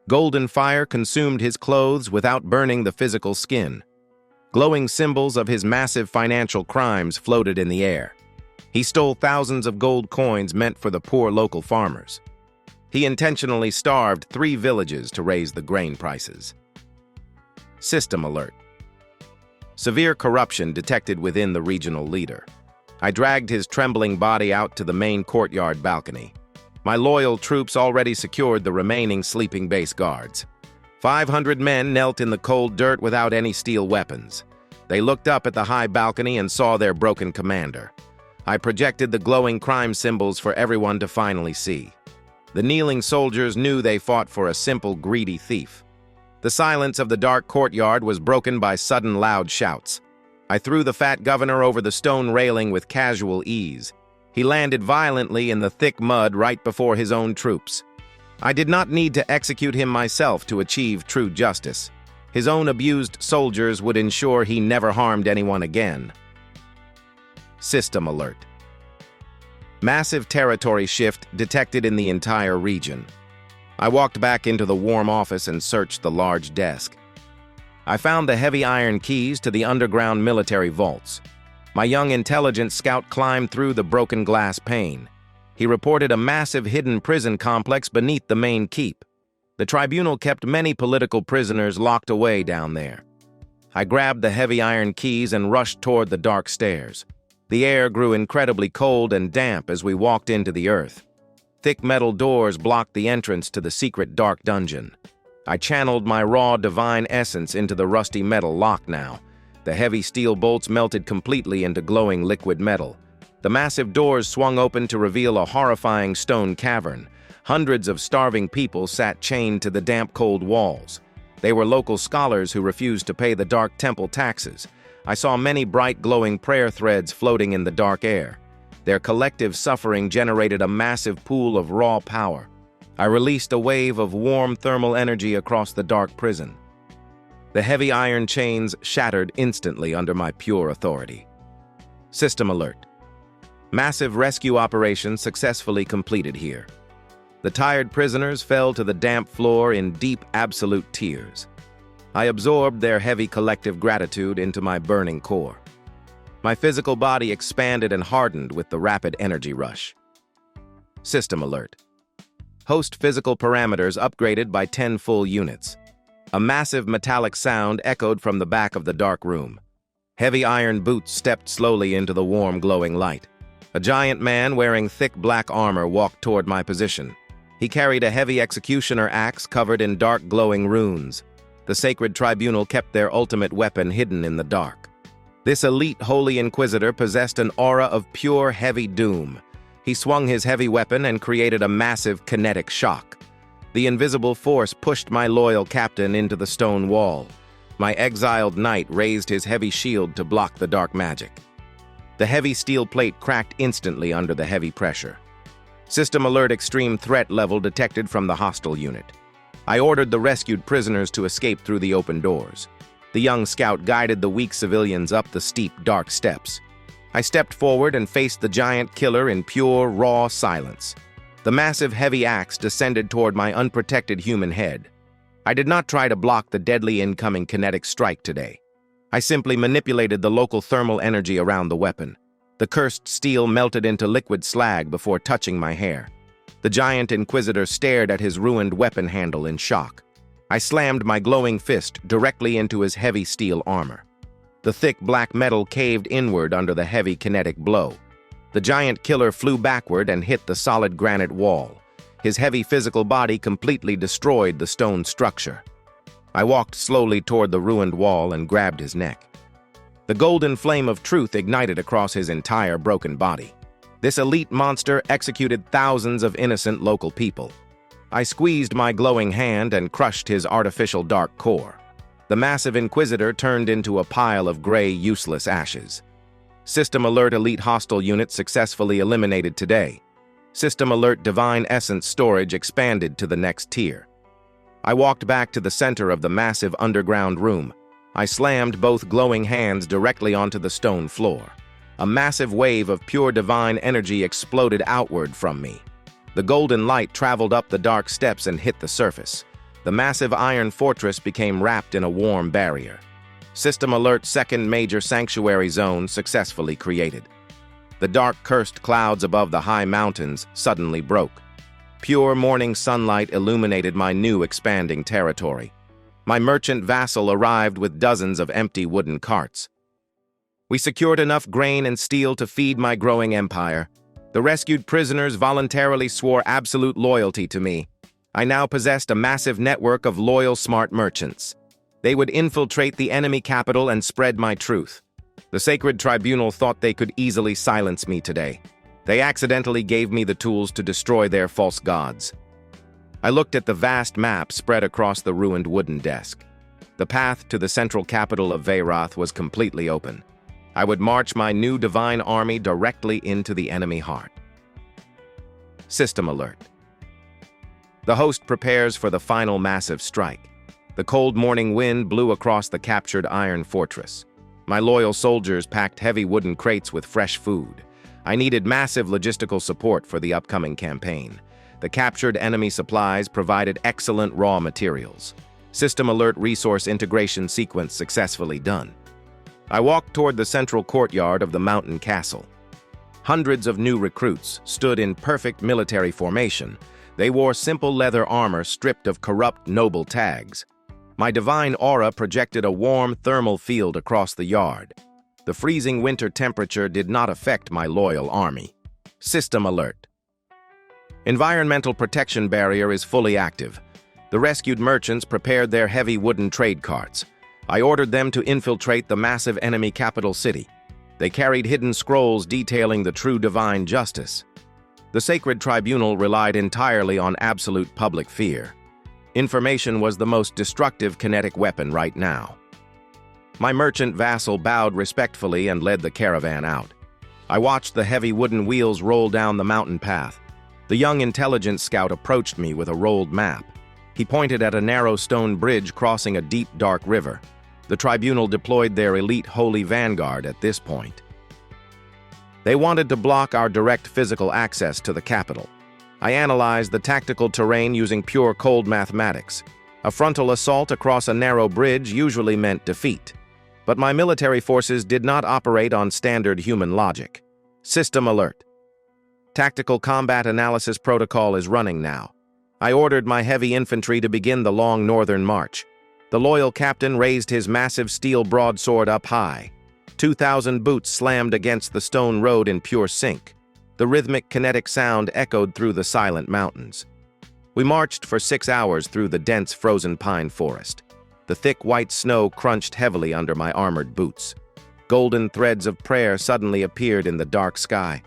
Golden fire consumed his clothes without burning the physical skin. Glowing symbols of his massive financial crimes floated in the air. He stole thousands of gold coins meant for the poor local farmers. He intentionally starved 3 villages to raise the grain prices. System alert. Severe corruption detected within the regional leader. I dragged his trembling body out to the main courtyard balcony. My loyal troops already secured the remaining sleeping base guards. 500 men knelt in the cold dirt without any steel weapons. They looked up at the high balcony and saw their broken commander. I projected the glowing crime symbols for everyone to finally see. The kneeling soldiers knew they fought for a simple, greedy thief. The silence of the dark courtyard was broken by sudden loud shouts. I threw the fat governor over the stone railing with casual ease. He landed violently in the thick mud right before his own troops. I did not need to execute him myself to achieve true justice. His own abused soldiers would ensure he never harmed anyone again. System alert. Massive territory shift detected in the entire region. I walked back into the warm office and searched the large desk. I found the heavy iron keys to the underground military vaults. My young intelligence scout climbed through the broken glass pane. He reported a massive hidden prison complex beneath the main keep. The tribunal kept many political prisoners locked away down there. I grabbed the heavy iron keys and rushed toward the dark stairs. The air grew incredibly cold and damp as we walked into the earth. Thick metal doors blocked the entrance to the secret dark dungeon. I channeled my raw divine essence into the rusty metal lock now. The heavy steel bolts melted completely into glowing liquid metal. The massive doors swung open to reveal a horrifying stone cavern. Hundreds of starving people sat chained to the damp, cold walls. They were local scholars who refused to pay the dark temple taxes. I saw many bright, glowing prayer threads floating in the dark air. Their collective suffering generated a massive pool of raw power. I released a wave of warm thermal energy across the dark prison. The heavy iron chains shattered instantly under my pure authority. System alert. Massive rescue operation successfully completed here. The tired prisoners fell to the damp floor in deep, absolute tears. I absorbed their heavy collective gratitude into my burning core. My physical body expanded and hardened with the rapid energy rush. System alert. Host physical parameters upgraded by 10 full units. A massive metallic sound echoed from the back of the dark room. Heavy iron boots stepped slowly into the warm, glowing light. A giant man wearing thick black armor walked toward my position. He carried a heavy executioner axe covered in dark, glowing runes. The sacred tribunal kept their ultimate weapon hidden in the dark. This elite holy inquisitor possessed an aura of pure heavy doom. He swung his heavy weapon and created a massive kinetic shock. The invisible force pushed my loyal captain into the stone wall. My exiled knight raised his heavy shield to block the dark magic. The heavy steel plate cracked instantly under the heavy pressure. System alert: extreme threat level detected from the hostile unit. I ordered the rescued prisoners to escape through the open doors. The young scout guided the weak civilians up the steep, dark steps. I stepped forward and faced the giant killer in pure, raw silence. The massive, heavy axe descended toward my unprotected human head. I did not try to block the deadly incoming kinetic strike today. I simply manipulated the local thermal energy around the weapon. The cursed steel melted into liquid slag before touching my hair. The giant inquisitor stared at his ruined weapon handle in shock. I slammed my glowing fist directly into his heavy steel armor. The thick black metal caved inward under the heavy kinetic blow. The giant killer flew backward and hit the solid granite wall. His heavy physical body completely destroyed the stone structure. I walked slowly toward the ruined wall and grabbed his neck. The golden flame of truth ignited across his entire broken body. This elite monster executed thousands of innocent local people. I squeezed my glowing hand and crushed his artificial dark core. The massive inquisitor turned into a pile of gray, useless ashes. System alert: elite hostile unit successfully eliminated today. System alert: divine essence storage expanded to the next tier. I walked back to the center of the massive underground room. I slammed both glowing hands directly onto the stone floor. A massive wave of pure divine energy exploded outward from me. The golden light traveled up the dark steps and hit the surface. The massive iron fortress became wrapped in a warm barrier. System alert: second major sanctuary zone successfully created. The dark, cursed clouds above the high mountains suddenly broke. Pure morning sunlight illuminated my new expanding territory. My merchant vassal arrived with dozens of empty wooden carts. We secured enough grain and steel to feed my growing empire. The rescued prisoners voluntarily swore absolute loyalty to me. I now possessed a massive network of loyal, smart merchants. They would infiltrate the enemy capital and spread my truth. The sacred tribunal thought they could easily silence me today. They accidentally gave me the tools to destroy their false gods. I looked at the vast map spread across the ruined wooden desk. The path to the central capital of Veyroth was completely open. I would march my new divine army directly into the enemy heart. System alert. The host prepares for the final massive strike. The cold morning wind blew across the captured iron fortress. My loyal soldiers packed heavy wooden crates with fresh food. I needed massive logistical support for the upcoming campaign. The captured enemy supplies provided excellent raw materials. System alert: resource integration sequence successfully done. I walked toward the central courtyard of the mountain castle. Hundreds of new recruits stood in perfect military formation. They wore simple leather armor stripped of corrupt noble tags. My divine aura projected a warm thermal field across the yard. The freezing winter temperature did not affect my loyal army. System alert. Environmental protection barrier is fully active. The rescued merchants prepared their heavy wooden trade carts. I ordered them to infiltrate the massive enemy capital city. They carried hidden scrolls detailing the true divine justice. The sacred tribunal relied entirely on absolute public fear. Information was the most destructive kinetic weapon right now. My merchant vassal bowed respectfully and led the caravan out. I watched the heavy wooden wheels roll down the mountain path. The young intelligence scout approached me with a rolled map. He pointed at a narrow stone bridge crossing a deep, dark river. The tribunal deployed their elite holy vanguard at this point. They wanted to block our direct physical access to the capital. I analyzed the tactical terrain using pure cold mathematics. A frontal assault across a narrow bridge usually meant defeat. But my military forces did not operate on standard human logic. System alert. Tactical combat analysis protocol is running now. I ordered my heavy infantry to begin the long northern march. The loyal captain raised his massive steel broadsword up high. 2,000 boots slammed against the stone road in pure sync. The rhythmic kinetic sound echoed through the silent mountains. We marched for 6 hours through the dense frozen pine forest. The thick white snow crunched heavily under my armored boots. Golden threads of prayer suddenly appeared in the dark sky.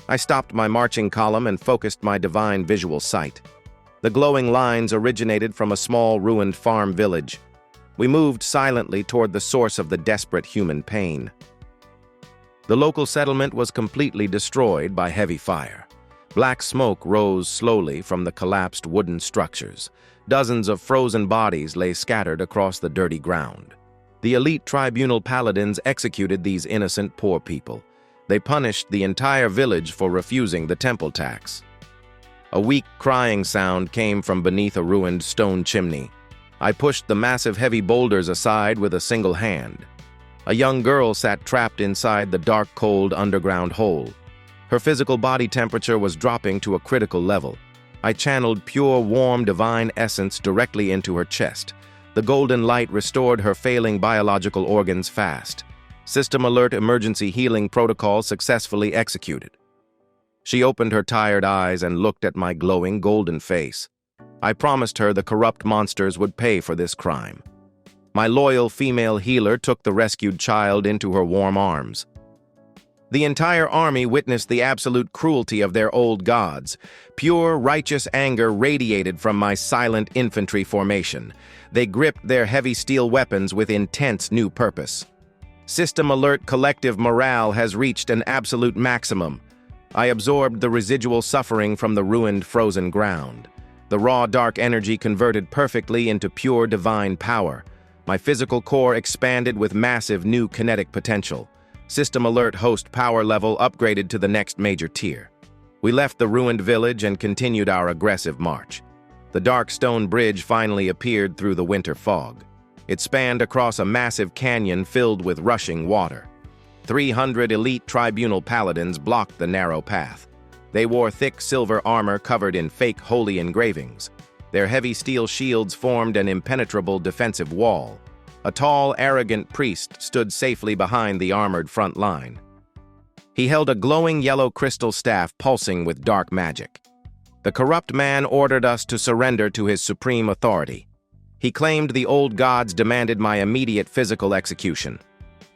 I stopped my marching column and focused my divine visual sight. The glowing lines originated from a small ruined farm village. We moved silently toward the source of the desperate human pain. The local settlement was completely destroyed by heavy fire. Black smoke rose slowly from the collapsed wooden structures. Dozens of frozen bodies lay scattered across the dirty ground. The elite tribunal paladins executed these innocent poor people. They punished the entire village for refusing the temple tax. A weak crying sound came from beneath a ruined stone chimney. I pushed the massive heavy boulders aside with a single hand. A young girl sat trapped inside the dark, cold underground hole. Her physical body temperature was dropping to a critical level. I channeled pure, warm, divine essence directly into her chest. The golden light restored her failing biological organs fast. System alert emergency healing protocol successfully executed. She opened her tired eyes and looked at my glowing golden face. I promised her the corrupt monsters would pay for this crime. My loyal female healer took the rescued child into her warm arms. The entire army witnessed the absolute cruelty of their old gods. Pure, righteous anger radiated from my silent infantry formation. They gripped their heavy steel weapons with intense new purpose. System alert collective morale has reached an absolute maximum. I absorbed the residual suffering from the ruined frozen ground. The raw dark energy converted perfectly into pure divine power. My physical core expanded with massive new kinetic potential. System alert host power level upgraded to the next major tier. We left the ruined village and continued our aggressive march. The dark stone bridge finally appeared through the winter fog. It spanned across a massive canyon filled with rushing water. 300 elite tribunal paladins blocked the narrow path. They wore thick silver armor covered in fake holy engravings. Their heavy steel shields formed an impenetrable defensive wall. A tall, arrogant priest stood safely behind the armored front line. He held a glowing yellow crystal staff pulsing with dark magic. The corrupt man ordered us to surrender to his supreme authority. He claimed the old gods demanded my immediate physical execution.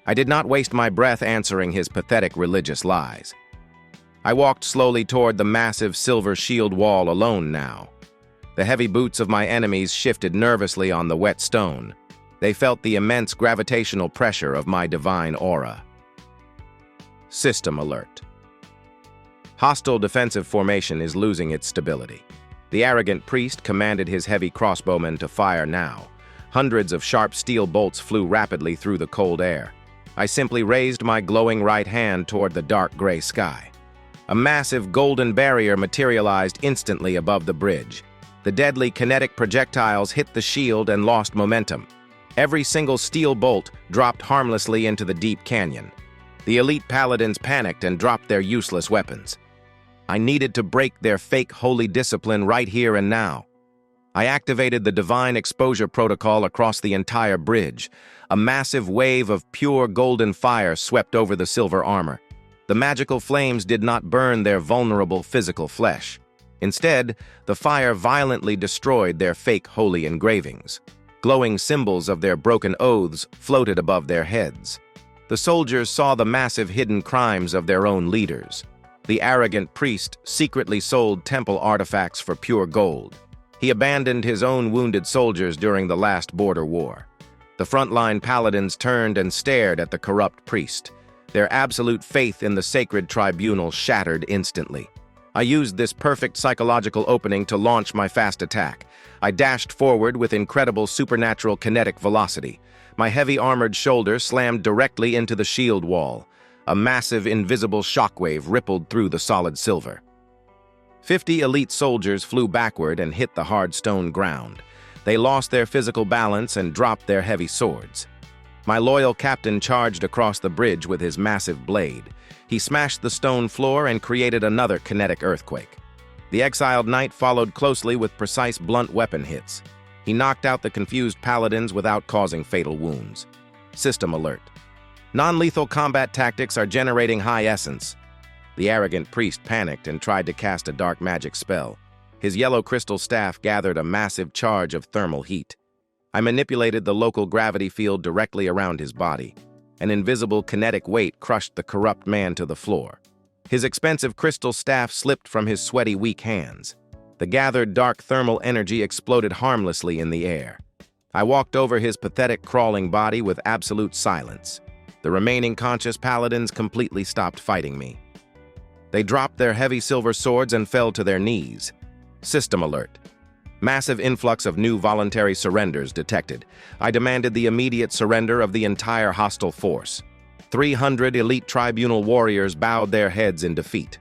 I did not waste my breath answering his pathetic religious lies. I walked slowly toward the massive silver shield wall alone now. The heavy boots of my enemies shifted nervously on the wet stone. They felt the immense gravitational pressure of my divine aura. System alert. Hostile defensive formation is losing its stability. The arrogant priest commanded his heavy crossbowmen to fire now. Hundreds of sharp steel bolts flew rapidly through the cold air. I simply raised my glowing right hand toward the dark gray sky. A massive golden barrier materialized instantly above the bridge. The deadly kinetic projectiles hit the shield and lost momentum. Every single steel bolt dropped harmlessly into the deep canyon. The elite paladins panicked and dropped their useless weapons. I needed to break their fake holy discipline right here and now. I activated the divine exposure protocol across the entire bridge. A massive wave of pure golden fire swept over the silver armor. The magical flames did not burn their vulnerable physical flesh. Instead, the fire violently destroyed their fake holy engravings. Glowing symbols of their broken oaths floated above their heads. The soldiers saw the massive hidden crimes of their own leaders. The arrogant priest secretly sold temple artifacts for pure gold. He abandoned his own wounded soldiers during the last border war. The frontline paladins turned and stared at the corrupt priest. Their absolute faith in the sacred tribunal shattered instantly. I used this perfect psychological opening to launch my fast attack. I dashed forward with incredible supernatural kinetic velocity. My heavy armored shoulder slammed directly into the shield wall. A massive invisible shockwave rippled through the solid silver. 50 elite soldiers flew backward and hit the hard stone ground. They lost their physical balance and dropped their heavy swords. My loyal captain charged across the bridge with his massive blade. He smashed the stone floor and created another kinetic earthquake. The exiled knight followed closely with precise blunt weapon hits. He knocked out the confused paladins without causing fatal wounds. System alert. Non-lethal combat tactics are generating high essence. The arrogant priest panicked and tried to cast a dark magic spell. His yellow crystal staff gathered a massive charge of thermal heat. I manipulated the local gravity field directly around his body. An invisible kinetic weight crushed the corrupt man to the floor. His expensive crystal staff slipped from his sweaty, weak hands. The gathered dark thermal energy exploded harmlessly in the air. I walked over his pathetic, crawling body with absolute silence. The remaining conscious paladins completely stopped fighting me. They dropped their heavy silver swords and fell to their knees. System alert. Massive influx of new voluntary surrenders detected. I demanded the immediate surrender of the entire hostile force. 300 elite tribunal warriors bowed their heads in defeat.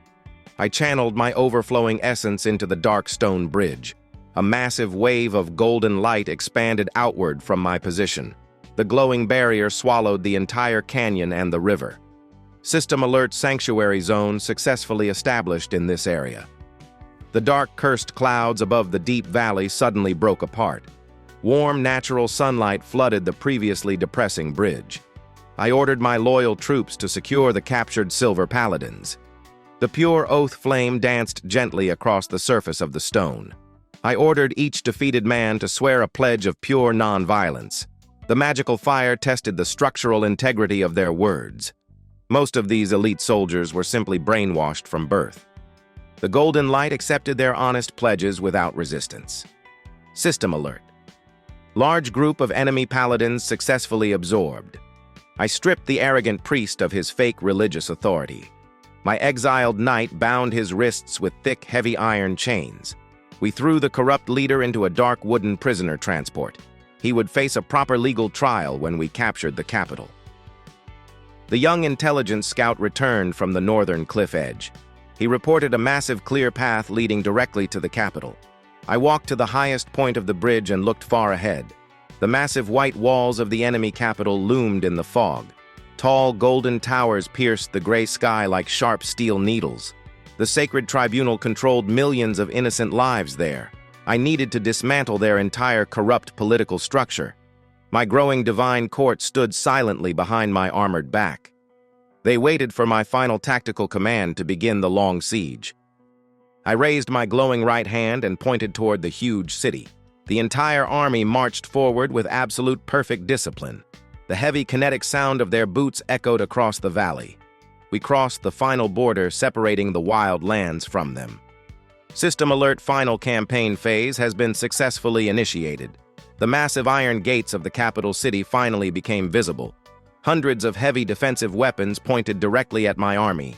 I channeled my overflowing essence into the dark stone bridge. A massive wave of golden light expanded outward from my position. The glowing barrier swallowed the entire canyon and the river. System alert sanctuary zone successfully established in this area. The dark, cursed clouds above the deep valley suddenly broke apart. Warm, natural sunlight flooded the previously depressing bridge. I ordered my loyal troops to secure the captured silver paladins. The pure oath flame danced gently across the surface of the stone. I ordered each defeated man to swear a pledge of pure non-violence. The magical fire tested the structural integrity of their words. Most of these elite soldiers were simply brainwashed from birth. The golden light accepted their honest pledges without resistance. System alert. Large group of enemy paladins successfully absorbed. I stripped the arrogant priest of his fake religious authority. My exiled knight bound his wrists with thick, heavy iron chains. We threw the corrupt leader into a dark wooden prisoner transport. He would face a proper legal trial when we captured the capital. The young intelligence scout returned from the northern cliff edge. He reported a massive clear path leading directly to the capital. I walked to the highest point of the bridge and looked far ahead. The massive white walls of the enemy capital loomed in the fog. Tall golden towers pierced the gray sky like sharp steel needles. The sacred tribunal controlled millions of innocent lives there. I needed to dismantle their entire corrupt political structure. My growing divine court stood silently behind my armored back. They waited for my final tactical command to begin the long siege. I raised my glowing right hand and pointed toward the huge city. The entire army marched forward with absolute perfect discipline. The heavy kinetic sound of their boots echoed across the valley. We crossed the final border separating the wild lands from them. System alert final campaign phase has been successfully initiated. The massive iron gates of the capital city finally became visible. Hundreds of heavy defensive weapons pointed directly at my army.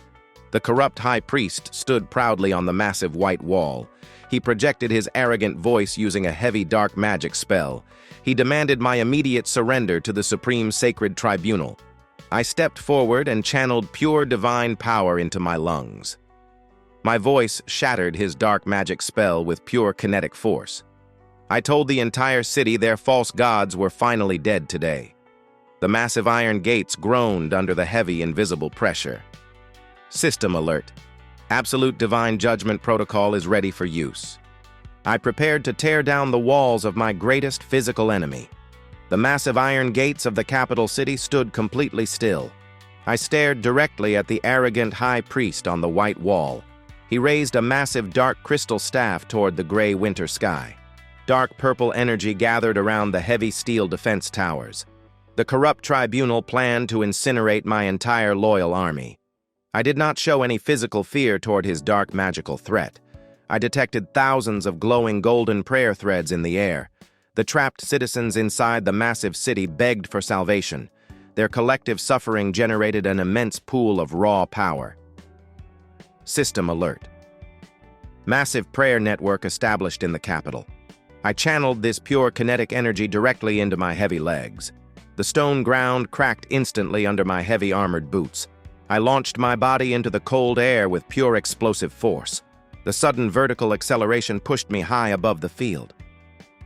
The corrupt high priest stood proudly on the massive white wall. He projected his arrogant voice using a heavy dark magic spell. He demanded my immediate surrender to the supreme sacred tribunal. I stepped forward and channeled pure divine power into my lungs. My voice shattered his dark magic spell with pure kinetic force. I told the entire city their false gods were finally dead today. The massive iron gates groaned under the heavy invisible pressure. System alert. Absolute divine judgment protocol is ready for use. I prepared to tear down the walls of my greatest physical enemy. The massive iron gates of the capital city stood completely still. I stared directly at the arrogant high priest on the white wall. He raised a massive dark crystal staff toward the gray winter sky. Dark purple energy gathered around the heavy steel defense towers. The corrupt tribunal planned to incinerate my entire loyal army. I did not show any physical fear toward his dark magical threat. I detected thousands of glowing golden prayer threads in the air. The trapped citizens inside the massive city begged for salvation. Their collective suffering generated an immense pool of raw power. System alert. Massive prayer network established in the capital. I channeled this pure kinetic energy directly into my heavy legs. The stone ground cracked instantly under my heavy armored boots. I launched my body into the cold air with pure explosive force. The sudden vertical acceleration pushed me high above the field.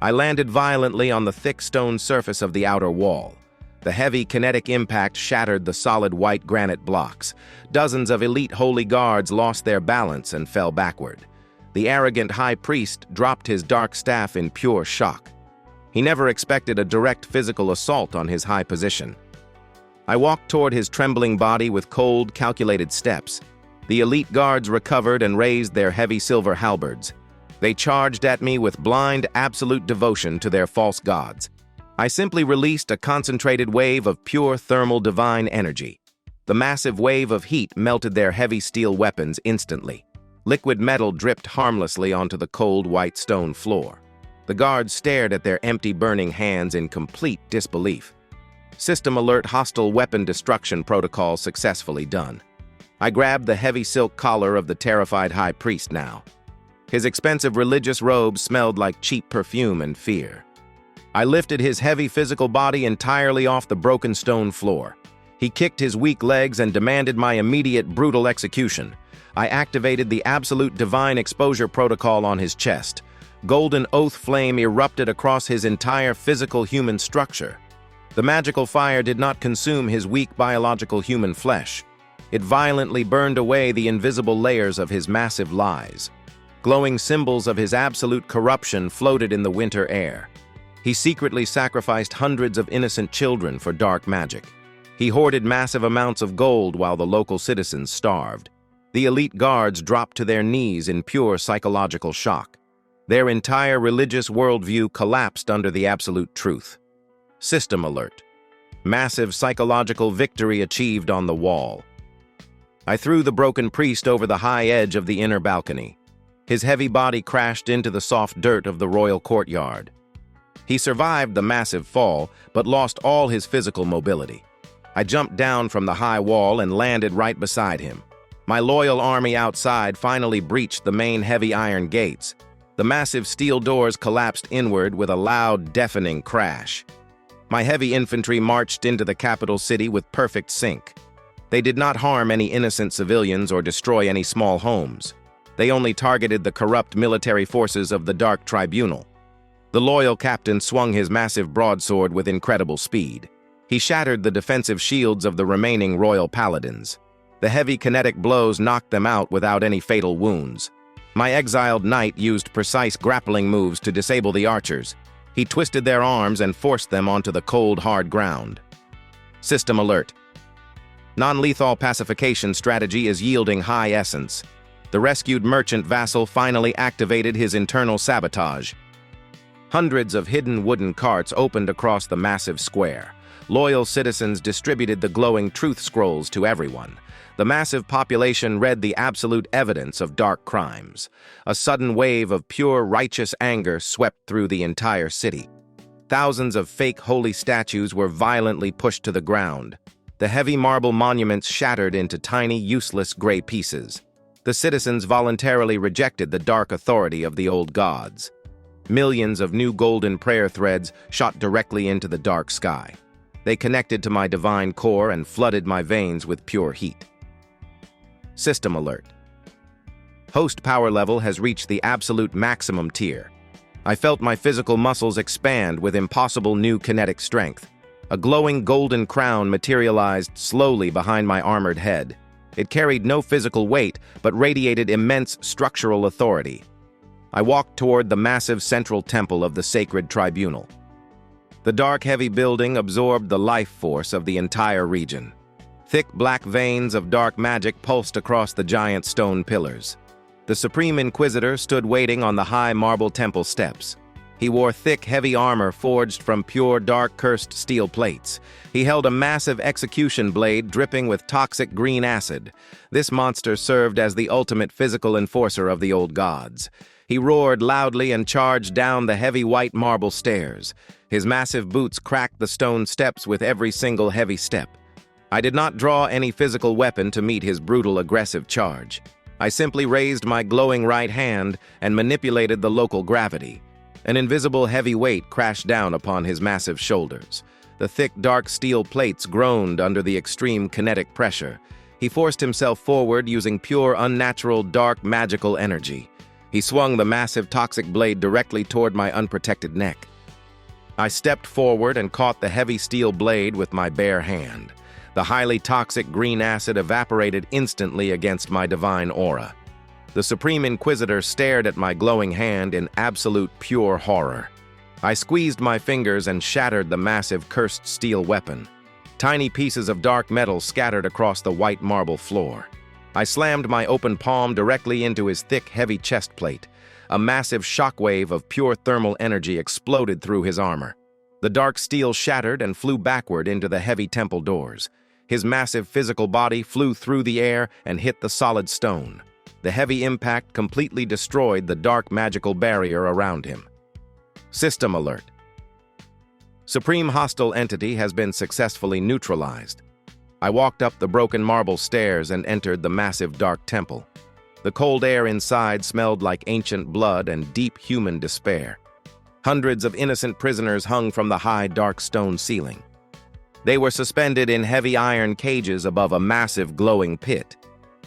I landed violently on the thick stone surface of the outer wall. The heavy kinetic impact shattered the solid white granite blocks. Dozens of elite holy guards lost their balance and fell backward. The arrogant high priest dropped his dark staff in pure shock. He never expected a direct physical assault on his high position. I walked toward his trembling body with cold, calculated steps. The elite guards recovered and raised their heavy silver halberds. They charged at me with blind, absolute devotion to their false gods. I simply released a concentrated wave of pure thermal divine energy. The massive wave of heat melted their heavy steel weapons instantly. Liquid metal dripped harmlessly onto the cold white stone floor. The guards stared at their empty burning hands in complete disbelief. System alert, hostile weapon destruction protocol successfully done. I grabbed the heavy silk collar of the terrified high priest now. His expensive religious robes smelled like cheap perfume and fear. I lifted his heavy physical body entirely off the broken stone floor. He kicked his weak legs and demanded my immediate brutal execution. I activated the absolute divine exposure protocol on his chest. Golden oath flame erupted across his entire physical human structure. The magical fire did not consume his weak biological human flesh. It violently burned away the invisible layers of his massive lies. Glowing symbols of his absolute corruption floated in the winter air. He secretly sacrificed hundreds of innocent children for dark magic. He hoarded massive amounts of gold while the local citizens starved. The elite guards dropped to their knees in pure psychological shock. Their entire religious worldview collapsed under the absolute truth. System alert. Massive psychological victory achieved on the wall. I threw the broken priest over the high edge of the inner balcony. His heavy body crashed into the soft dirt of the royal courtyard. He survived the massive fall, but lost all his physical mobility. I jumped down from the high wall and landed right beside him. My loyal army outside finally breached the main heavy iron gates. The massive steel doors collapsed inward with a loud, deafening crash. My heavy infantry marched into the capital city with perfect sync. They did not harm any innocent civilians or destroy any small homes. They only targeted the corrupt military forces of the Dark Tribunal. The loyal captain swung his massive broadsword with incredible speed. He shattered the defensive shields of the remaining royal paladins. The heavy kinetic blows knocked them out without any fatal wounds. My exiled knight used precise grappling moves to disable the archers. He twisted their arms and forced them onto the cold, hard ground. System alert. Non-lethal pacification strategy is yielding high essence. The rescued merchant vassal finally activated his internal sabotage. Hundreds of hidden wooden carts opened across the massive square. Loyal citizens distributed the glowing truth scrolls to everyone. The massive population read the absolute evidence of dark crimes. A sudden wave of pure righteous anger swept through the entire city. Thousands of fake holy statues were violently pushed to the ground. The heavy marble monuments shattered into tiny, useless gray pieces. The citizens voluntarily rejected the dark authority of the old gods. Millions of new golden prayer threads shot directly into the dark sky. They connected to my divine core and flooded my veins with pure heat. System alert. Host power level has reached the absolute maximum tier. I felt my physical muscles expand with impossible new kinetic strength. A glowing golden crown materialized slowly behind my armored head. It carried no physical weight, but radiated immense structural authority. I walked toward the massive central temple of the sacred tribunal. The dark, heavy building absorbed the life force of the entire region. Thick black veins of dark magic pulsed across the giant stone pillars. The Supreme Inquisitor stood waiting on the high marble temple steps. He wore thick, heavy armor forged from pure, dark, cursed steel plates. He held a massive execution blade dripping with toxic green acid. This monster served as the ultimate physical enforcer of the old gods. He roared loudly and charged down the heavy white marble stairs. His massive boots cracked the stone steps with every single heavy step. I did not draw any physical weapon to meet his brutal, aggressive charge. I simply raised my glowing right hand and manipulated the local gravity. An invisible heavy weight crashed down upon his massive shoulders. The thick, dark steel plates groaned under the extreme kinetic pressure. He forced himself forward using pure, unnatural, dark, magical energy. He swung the massive toxic blade directly toward my unprotected neck. I stepped forward and caught the heavy steel blade with my bare hand. The highly toxic green acid evaporated instantly against my divine aura. The Supreme Inquisitor stared at my glowing hand in absolute pure horror. I squeezed my fingers and shattered the massive cursed steel weapon. Tiny pieces of dark metal scattered across the white marble floor. I slammed my open palm directly into his thick, heavy chest plate. A massive shockwave of pure thermal energy exploded through his armor. The dark steel shattered and flew backward into the heavy temple doors. His massive physical body flew through the air and hit the solid stone. The heavy impact completely destroyed the dark magical barrier around him. System alert. Supreme hostile entity has been successfully neutralized. I walked up the broken marble stairs and entered the massive dark temple. The cold air inside smelled like ancient blood and deep human despair. Hundreds of innocent prisoners hung from the high dark stone ceiling. They were suspended in heavy iron cages above a massive glowing pit.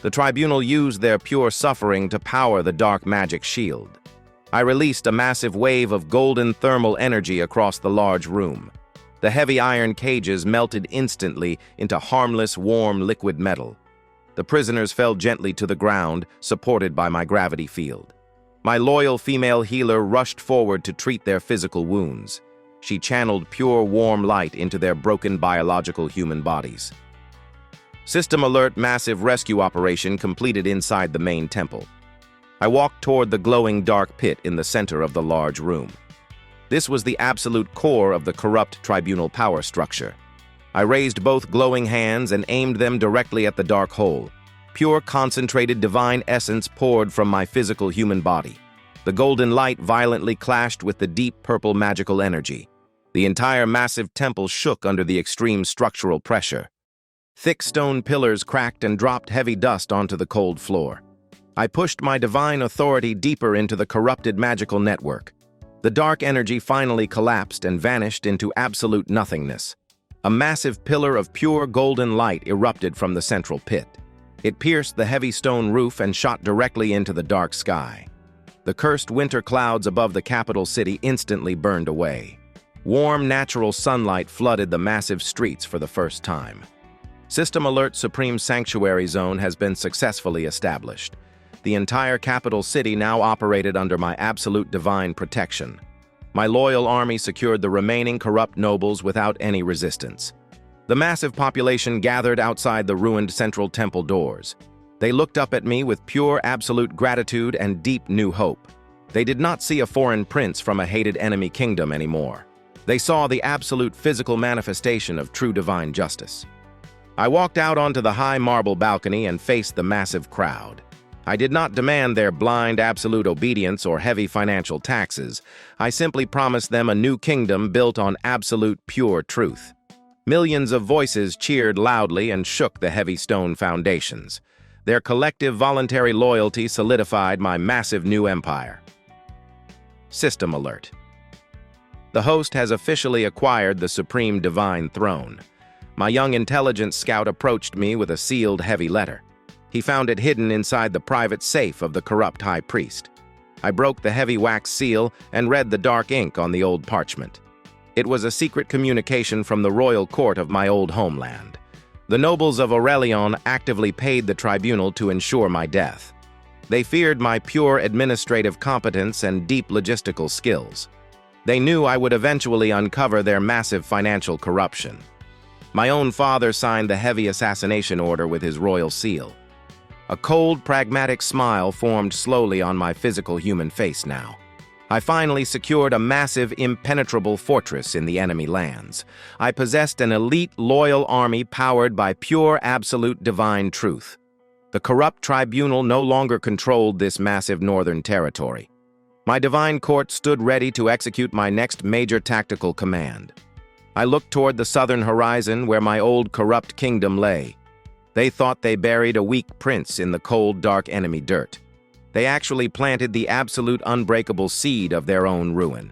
The tribunal used their pure suffering to power the dark magic shield. I released a massive wave of golden thermal energy across the large room. The heavy iron cages melted instantly into harmless, warm liquid metal. The prisoners fell gently to the ground, supported by my gravity field. My loyal female healer rushed forward to treat their physical wounds. She channeled pure, warm light into their broken biological human bodies. System alert massive rescue operation completed inside the main temple. I walked toward the glowing dark pit in the center of the large room. This was the absolute core of the corrupt tribunal power structure. I raised both glowing hands and aimed them directly at the dark hole. Pure concentrated divine essence poured from my physical human body. The golden light violently clashed with the deep purple magical energy. The entire massive temple shook under the extreme structural pressure. Thick stone pillars cracked and dropped heavy dust onto the cold floor. I pushed my divine authority deeper into the corrupted magical network. The dark energy finally collapsed and vanished into absolute nothingness. A massive pillar of pure golden light erupted from the central pit. It pierced the heavy stone roof and shot directly into the dark sky. The cursed winter clouds above the capital city instantly burned away. Warm, natural sunlight flooded the massive streets for the first time. System Alert Supreme Sanctuary Zone has been successfully established. The entire capital city now operated under my absolute divine protection. My loyal army secured the remaining corrupt nobles without any resistance. The massive population gathered outside the ruined central temple doors. They looked up at me with pure absolute gratitude and deep new hope. They did not see a foreign prince from a hated enemy kingdom anymore. They saw the absolute physical manifestation of true divine justice. I walked out onto the high marble balcony and faced the massive crowd. I did not demand their blind absolute obedience or heavy financial taxes. I simply promised them a new kingdom built on absolute pure truth. Millions of voices cheered loudly and shook the heavy stone foundations. Their collective voluntary loyalty solidified my massive new empire. System alert. The host has officially acquired the supreme divine throne. My young intelligence scout approached me with a sealed heavy letter. He found it hidden inside the private safe of the corrupt high priest. I broke the heavy wax seal and read the dark ink on the old parchment. It was a secret communication from the royal court of my old homeland. The nobles of Aurelion actively paid the tribunal to ensure my death. They feared my pure administrative competence and deep logistical skills. They knew I would eventually uncover their massive financial corruption. My own father signed the heavy assassination order with his royal seal. A cold, pragmatic smile formed slowly on my physical human face now. I finally secured a massive, impenetrable fortress in the enemy lands. I possessed an elite, loyal army powered by pure, absolute divine truth. The corrupt tribunal no longer controlled this massive northern territory. My divine court stood ready to execute my next major tactical command. I looked toward the southern horizon where my old corrupt kingdom lay. They thought they buried a weak prince in the cold, dark enemy dirt. They actually planted the absolute unbreakable seed of their own ruin.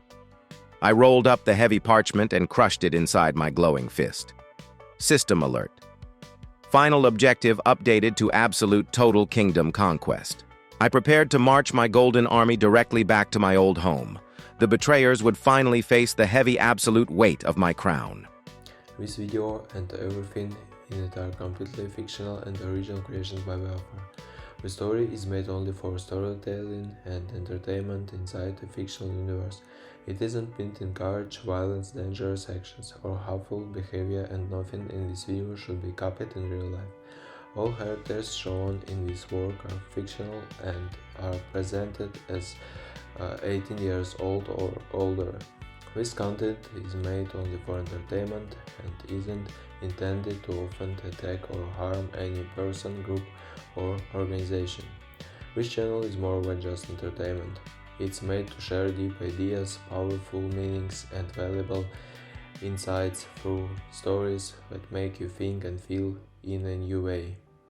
I rolled up the heavy parchment and crushed it inside my glowing fist. System alert. Final objective updated to absolute total kingdom conquest. I prepared to march my golden army directly back to my old home. The betrayers would finally face the heavy absolute weight of my crown. This video and everything in it are completely fictional and original creations by the author. The story is made only for storytelling and entertainment inside a fictional universe. It isn't meant to encourage violence, dangerous actions, or harmful behavior, and nothing in this video should be copied in real life. All characters shown in this work are fictional and are presented as 18 years old or older. This content is made only for entertainment and isn't intended to offend, attack, or harm any person, group, or organization. This channel is more than just entertainment. It's made to share deep ideas, powerful meanings, and valuable insights through stories that make you think and feel in a new way.